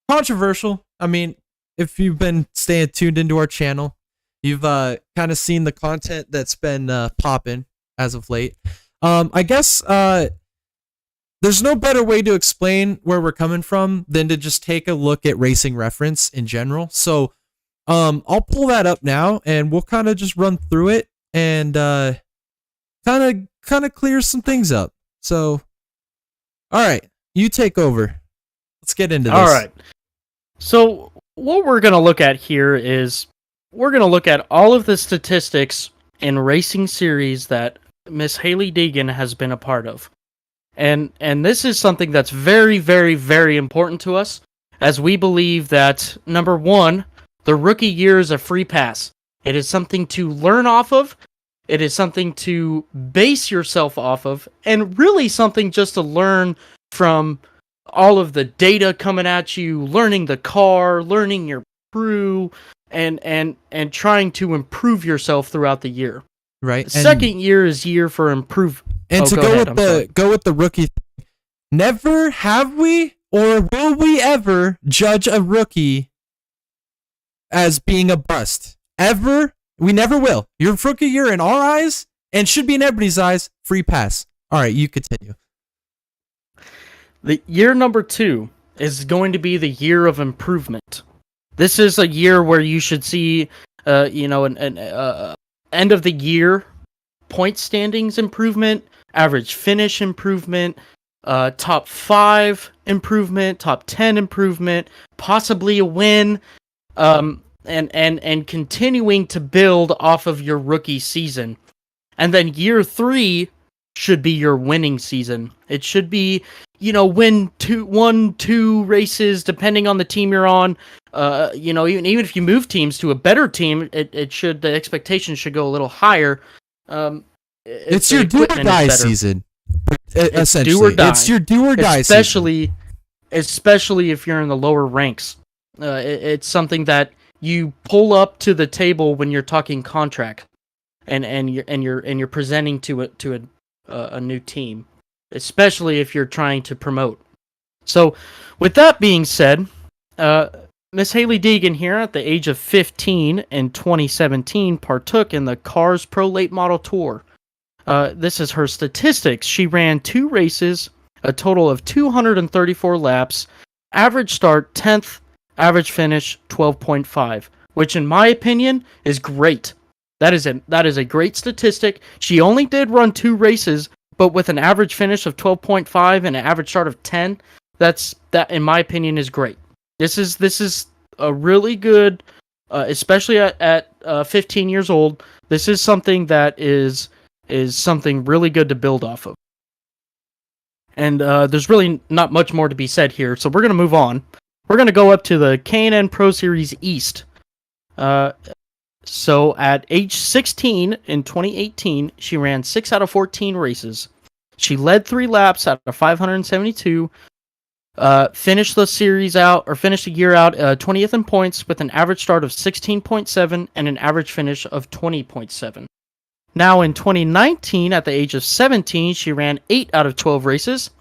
controversial. I mean, if you've been staying tuned into our channel, you've kind of seen the content that's been popping as of late. I guess there's no better way to explain where we're coming from than to just take a look at Racing Reference in general. So I'll pull that up now, and we'll kind of just run through it and kind of clear some things up. So, all right, you take over. Let's get into this. All right. So what we're going to look at here is we're going to look at all of the statistics in racing series that Miss Hailie Deegan has been a part of. And this is something that's very, very, very important to us, as we believe that, number one, the rookie year is a free pass. It is something to learn off of. It is something to base yourself off of, and really something just to learn from all of the data coming at you, learning the car, learning your crew, and trying to improve yourself throughout the year. Right. The second year is year for improve. And to go with the rookie, never have we or will we ever judge a rookie as being a bust. Ever. We never will. Your rookie year in our eyes, and should be in everybody's eyes, free pass. All right, you continue. The year number 2 is going to be the year of improvement. This is a year where you should see, an end of the year point standings improvement, average finish improvement, top 5 improvement, top 10 improvement, possibly a win, and continuing to build off of your rookie season. And then year 3 should be your winning season. It should be, win 2 races depending on the team you're on. Even if you move teams to a better team, the expectation should go a little higher. It's your do or die season. Essentially, do or die. It's your do or die season. Especially if you're in the lower ranks. It's something that you pull up to the table when you're talking contract, and you're presenting to a new team, especially if you're trying to promote. So, with that being said, Miss Hailie Deegan here, at the age of 15 in 2017, partook in the Cars Pro Late Model Tour. This is her statistics. She ran 2 races, a total of 234 laps, average start 10th, average finish 12.5, which in my opinion is great. That is a great statistic. She only did run 2 races, but with an average finish of 12.5 and an average start of 10, that in my opinion is great. This is a really good, especially at 15 years old. This is something that is is something really good to build off of. And there's really not much more to be said here, so we're going to move on. We're going to go up to the K&N Pro Series East. So at age 16 in 2018, she ran 6 out of 14 races. She led 3 laps out of 572. Finished the year out 20th in points with an average start of 16.7 and an average finish of 20.7. Now in 2019, at the age of 17, she ran 8 out of 12 races,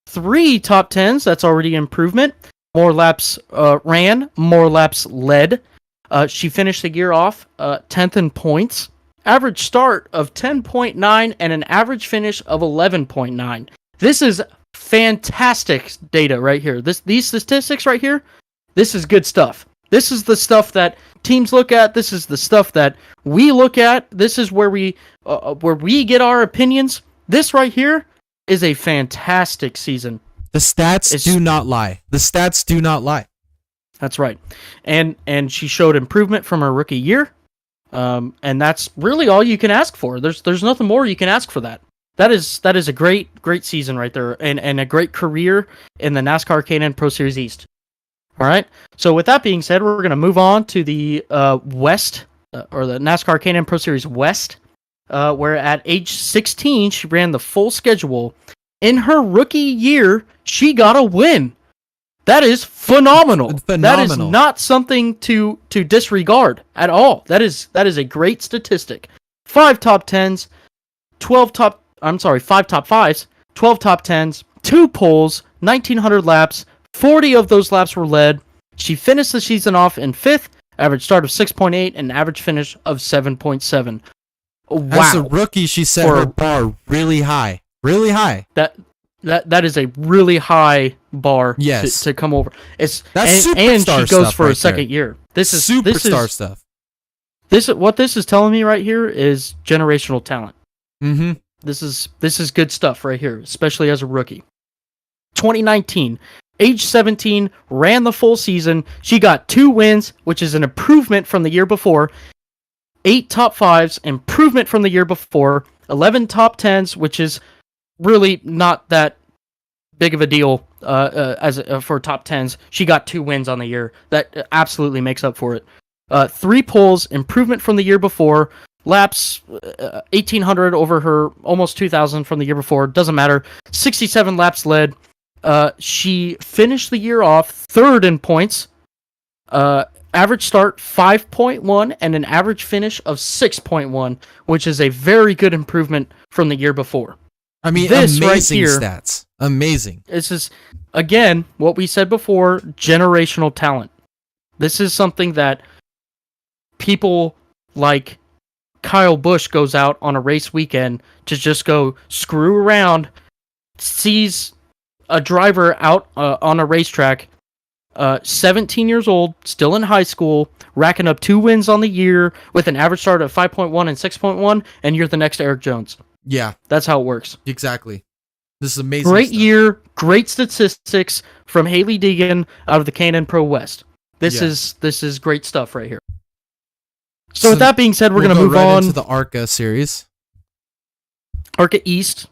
3 top 10s. That's already improvement. More laps ran, more laps led. She finished the year off 10th in points, average start of 10.9 and an average finish of 11.9. This is fantastic data right here. These statistics right here, this is good stuff. This is the stuff that teams look at. This is the stuff that we look at. This is where we get our opinions. This right here is a fantastic season. The stats do not lie. The stats do not lie. That's right. And she showed improvement from her rookie year. And that's really all you can ask for. There's nothing more you can ask for that. That is a great season right there, and a great career in the NASCAR K&N Pro Series East. All right. So with that being said, we're going to move on to the West, or the NASCAR K&N Pro Series West, where at age 16 she ran the full schedule. In her rookie year, she got a win. That is phenomenal. That is not something to disregard at all. That is a great statistic. 5 top 10s, 5 top 5s, 12 top 10s, 2 poles, 1,900 laps, 40 of those laps were led. She finished the season off in 5th, average start of 6.8, and average finish of 7.7. Wow. As a rookie, she set her bar really high. Really high. That is a really high bar to come over. That's superstar and she goes stuff for right a second year. This is superstar stuff. What this is telling me right here is generational talent. Mm-hmm. This is good stuff right here, especially as a rookie. 2019, age 17, ran the full season. She got 2 wins, which is an improvement from the year before. 8 top 5s, improvement from the year before. 11 top 10s, which is really not that big of a deal for top 10s. She got 2 wins on the year. That absolutely makes up for it. 3 poles, improvement from the year before. Laps, 1,800 over her almost 2,000 from the year before. Doesn't matter. 67 laps led. She finished the year off 3rd in points. Average start 5.1 and an average finish of 6.1, which is a very good improvement from the year before. I mean, this amazing right here, stats. Amazing. This is, again, what we said before, generational talent. This is something that people like Kyle Busch goes out on a race weekend to just go screw around, sees a driver out on a racetrack, 17 years old, still in high school, racking up 2 wins on the year with an average start of 5.1 and 6.1, and you're the next Eric Jones. Yeah. That's how it works. Exactly. This is amazing. Great stuff. Year, great statistics from Haley Deegan out of the K&N Pro West. This is great stuff right here. So with that being said, we're going to move on into the ARCA series. ARCA East.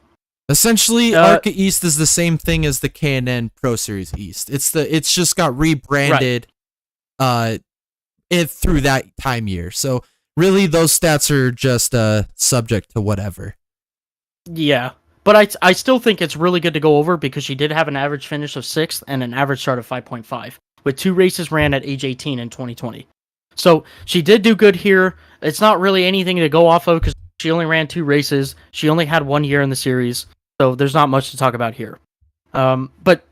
Essentially, ARCA East is the same thing as the K&N Pro Series East. It's just got rebranded through that time year. So really, those stats are just subject to whatever. Yeah, but I still think it's really good to go over because she did have an average finish of 6th and an average start of 5.5, with 2 races ran at age 18 in 2020. So she did do good here. It's not really anything to go off of because she only ran 2 races. She only had 1 year in the series, so there's not much to talk about here. But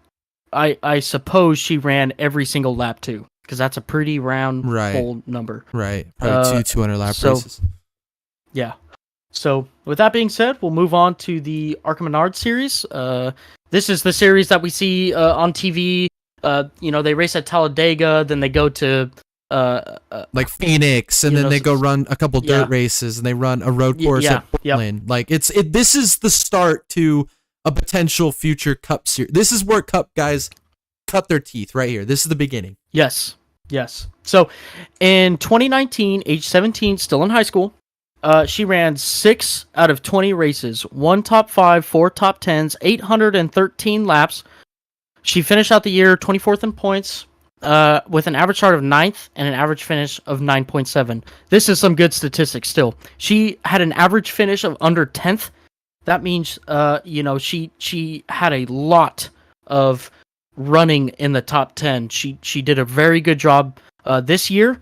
I suppose she ran every single lap too, because that's a pretty round whole number. Right, probably 200 lap races. Yeah. So with that being said, we'll move on to the ARCA Menard series. This is the series that we see on TV. They race at Talladega, then they go to like Phoenix, and then they go run a couple dirt races, and they run a road course at Portland. Yep. Like this is the start to a potential future Cup series. This is where Cup guys cut their teeth right here. This is the beginning. Yes. So in 2019, age 17, still in high school, She ran 6 out of 20 races, 1 top 5, 4 top 10s, 813 laps. She finished out the year 24th in points, with an average start of 9th and an average finish of 9.7. This is some good statistics still. She had an average finish of under 10th. That means, she had a lot of running in the top 10. She did a very good job this year,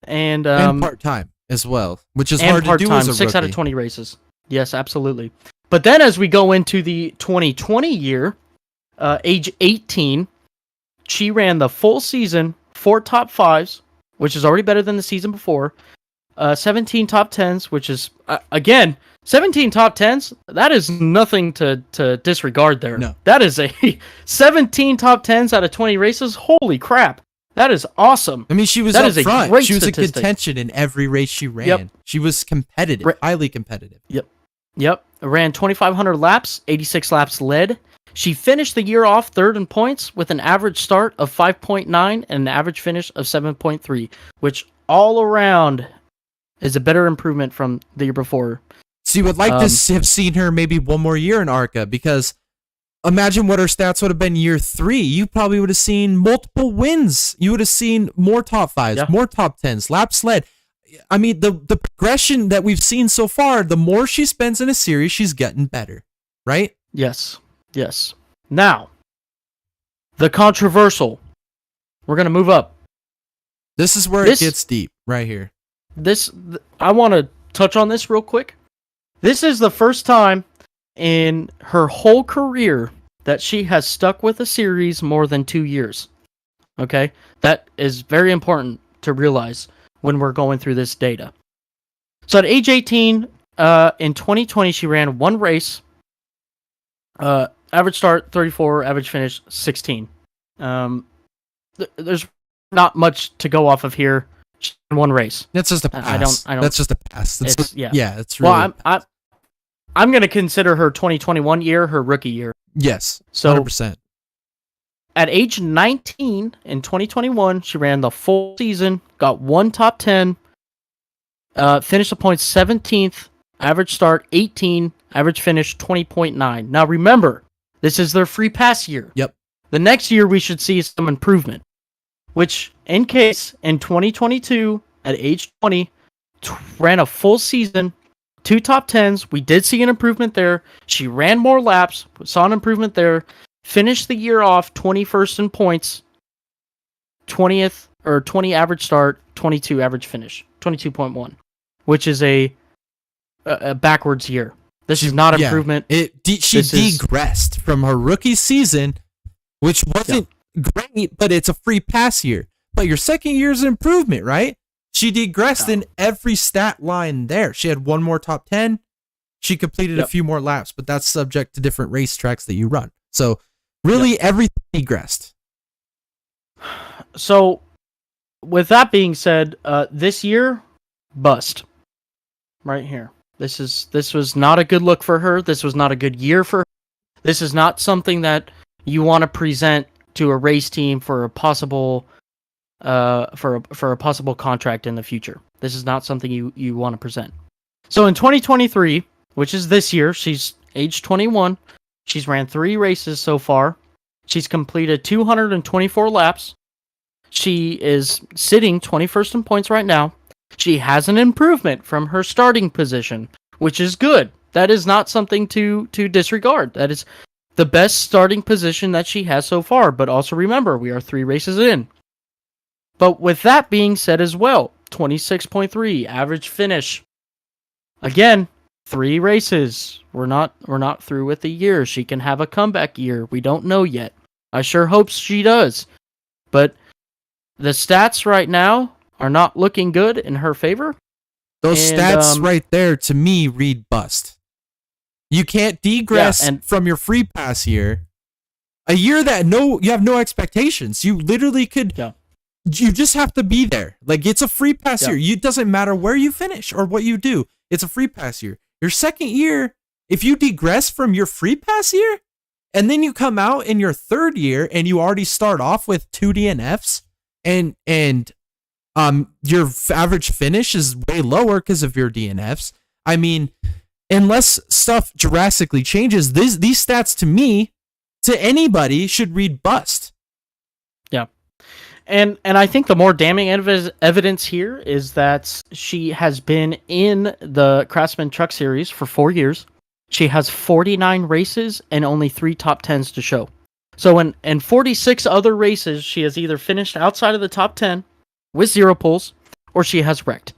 and part-time as well, which is hard to do as a 6 rookie. out of 20 races. Yes, absolutely. But then as we go into the 2020 year, age 18, she ran the full season, 4 top 5s, which is already better than the season before, 17 top 10s, which is, again, 17 top 10s, that is nothing to disregard there. No. That is a 17 top 10s out of 20 races. Holy crap. That is awesome. I mean, she was That up is a front. great She was statistic. in contention in every race she ran. Yep. She was competitive, highly competitive. Yep. Ran 2,500 laps, 86 laps led. She finished the year off third in points with an average start of 5.9 and an average finish of 7.3, which all around is a better improvement from the year before. So you would like to have seen her maybe one more year in ARCA, because imagine what her stats would have been year 3. You probably would have seen multiple wins. You would have seen more top 5s, more top 10s, laps led. I mean, the progression that we've seen so far, the more she spends in a series, she's getting better, right? Yes. Now, the controversial. We're going to move up. This is where it gets deep, right here. I want to touch on this real quick. This is the first time in her whole career that she has stuck with a series more than 2 years. Okay? That is very important to realize when we're going through this data. So at age 18, in 2020, she ran 1 race. Average start 34, average finish 16. There's not much to go off of here. She ran 1 race. That's just a pass. I don't. That's just a pass. It's really. Well, I'm going to consider her 2021 year her rookie year. Yes, so 100%. At age 19 in 2021, she ran the full season, got 1 top 10, finished the points 17th, average start 18, average finish 20.9. Now remember, this is their free pass year. Yep. The next year we should see some improvement, which in case in 2022 at age 20, ran a full season, 2 top 10s. We did see an improvement there. She ran more laps, saw an improvement there. Finished the year off 21st in points, 20th or 20 average start, 22 average finish, 22.1, which is a backwards year. This is not improvement. She degressed from her rookie season, which wasn't great, but it's a free pass year. But your second year is an improvement, right? She degressed in every stat line there. She had 1 more top 10. She completed a few more laps, but that's subject to different racetracks that you run. So really everything degressed. So with that being said, this year, bust. Right here. This was not a good look for her. This was not a good year for her. This is not something that you want to present to a race team for a possible for a possible contract in the future. This is not something you want to present. So in 2023, which is this year, she's age 21. She's ran 3 races so far. She's completed 224 laps. She is sitting 21st in points right now. She has an improvement from her starting position, which is good. That is not something to disregard. That is the best starting position that she has so far. But also remember, we are 3 races in. But with that being said as well, 26.3 average finish. Again, 3 races. We're not through with the year. She can have a comeback year. We don't know yet. I sure hope she does. But the stats right now are not looking good in her favor. Those stats right there, to me, read bust. You can't degress from your free pass year. A year that you have no expectations. You literally could... Yeah. You just have to be there. Like, it's a free pass year. It doesn't matter where you finish or what you do. It's a free pass year. Your second year, if you degress from your free pass year, and then you come out in your third year and you already start off with 2 DNFs, and your average finish is way lower because of your DNFs, I mean, unless stuff drastically changes, these stats to me, to anybody, should read bust. Yeah. And I think the more damning evidence here is that she has been in the Craftsman Truck Series for 4 years. She has 49 races and only 3 top 10s to show. So in 46 other races, she has either finished outside of the top 10 with 0 poles, or she has wrecked.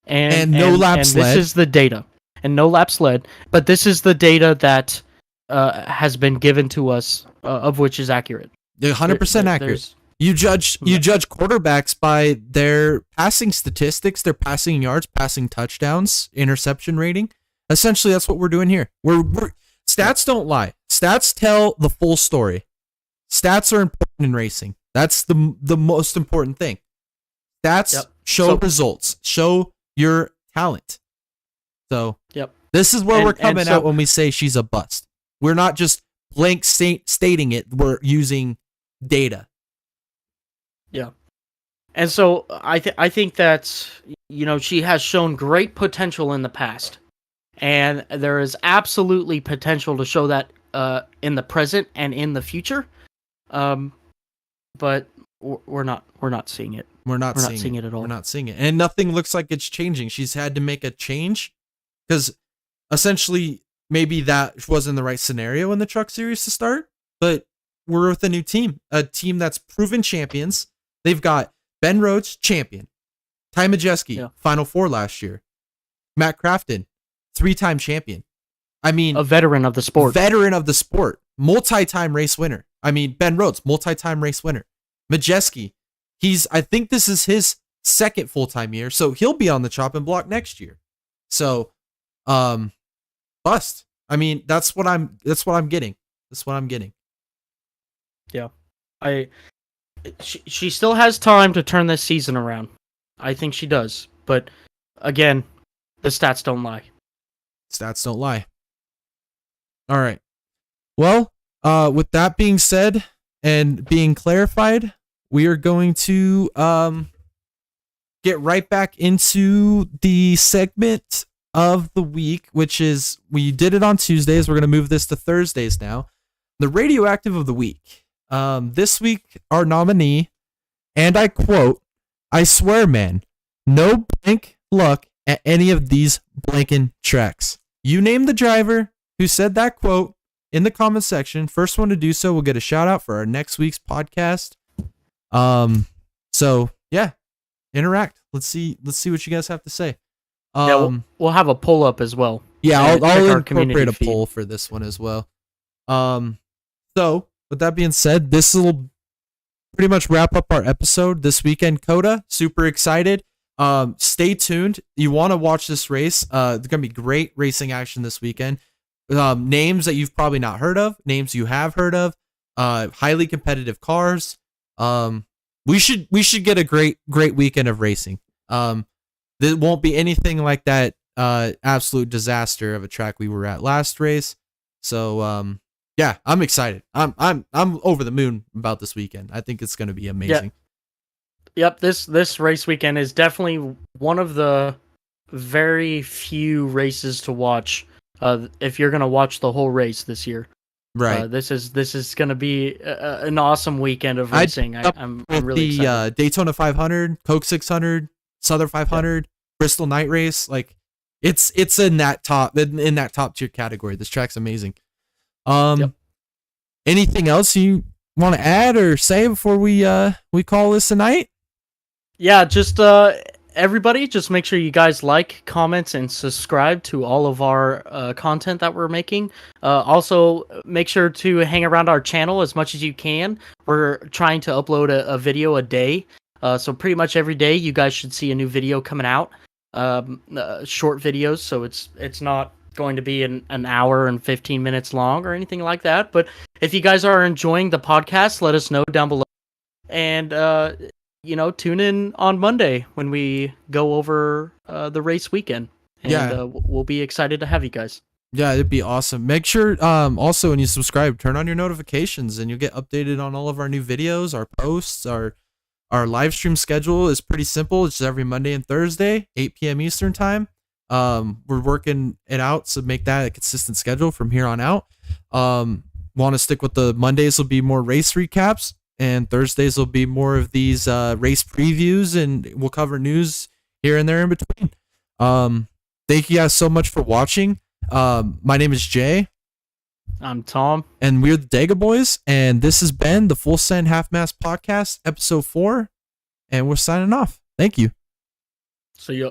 And no laps led. This is the data. And no laps led. But this is the data that has been given to us, of which is accurate. 100% accurate. You judge quarterbacks by their passing statistics, their passing yards, passing touchdowns, interception rating. Essentially, that's what we're doing here. We're stats don't lie. Stats tell the full story. Stats are important in racing. That's the most important thing. Stats show results, show your talent. So this is where we're coming out when we say she's a bust. We're not just blank stating it. We're using data. Yeah. And so I think that, she has shown great potential in the past. And there is absolutely potential to show that in the present and in the future. But we're not seeing it. We're not seeing it at all. We're not seeing it. And nothing looks like it's changing. She's had to make a change because essentially maybe that wasn't the right scenario in the Truck Series to start, but we're with a new team, a team that's proven champions. They've got Ben Rhodes, champion. Ty Majeski, Final Four last year. Matt Crafton, 3-time champion. I mean, a veteran of the sport. Multi-time race winner. I mean, Ben Rhodes, multi-time race winner. Majeski, I think this is his second full-time year, so he'll be on the chopping block next year. So, bust. I mean, that's what I'm getting. Yeah. She still has time to turn this season around. I think she does. But again, the stats don't lie. Stats don't lie. All right. Well, with that being said and being clarified, we are going to get right back into the segment of the week, which is, we did it on Tuesdays. We're going to move this to Thursdays now. The radioactive of the week. This week, our nominee, and I quote, "I swear, man, no blank luck at any of these blanking tracks." You name the driver who said that quote in the comment section. First one to do so will get a shout out for our next week's podcast. So yeah, interact. Let's see what you guys have to say. We'll have a poll up as well. Yeah, I'll incorporate a poll for this one as well. So with that being said, this will pretty much wrap up our episode this weekend. Coda, super excited. Stay tuned. You want to watch this race. There's going to be great racing action this weekend. Names that you've probably not heard of, names you have heard of, highly competitive cars. We should get a great weekend of racing. There won't be anything like that absolute disaster of a track we were at last race. So yeah, I'm excited. I'm over the moon about this weekend. I think it's going to be amazing. Yep, this race weekend is definitely one of the very few races to watch if you're going to watch the whole race this year. Right. This is going to be an awesome weekend of racing. I'm really excited. Daytona 500, Coke 600, Southern 500, Bristol Night Race. Like it's in that top tier category. This track's amazing. Anything else you want to add or say before we call this a night? Yeah, just everybody, just make sure you guys like, comment, and subscribe to all of our content that we're making. Also, make sure to hang around our channel as much as you can. We're trying to upload a video a day. So pretty much every day you guys should see a new video coming out. Short videos, so it's not going to be an hour and 15 minutes long or anything like that. But if you guys are enjoying the podcast, let us know down below. And tune in on Monday when we go over the race weekend. And we'll be excited to have you guys. Yeah, it'd be awesome. Make sure also when you subscribe, turn on your notifications and you'll get updated on all of our new videos, our posts, our live stream schedule is pretty simple. It's every Monday and Thursday, 8 p.m. Eastern time. We're working it out to make that a consistent schedule from here on out. Want to stick with the Mondays will be more race recaps, and Thursdays will be more of these race previews, and we'll cover news here and there in between. Thank you guys so much for watching. My name is Jay. I'm Tom. And we're the Dega Boys, and this has been the Full Send Half Mast Podcast, episode 4, and we're signing off. Thank you. See ya.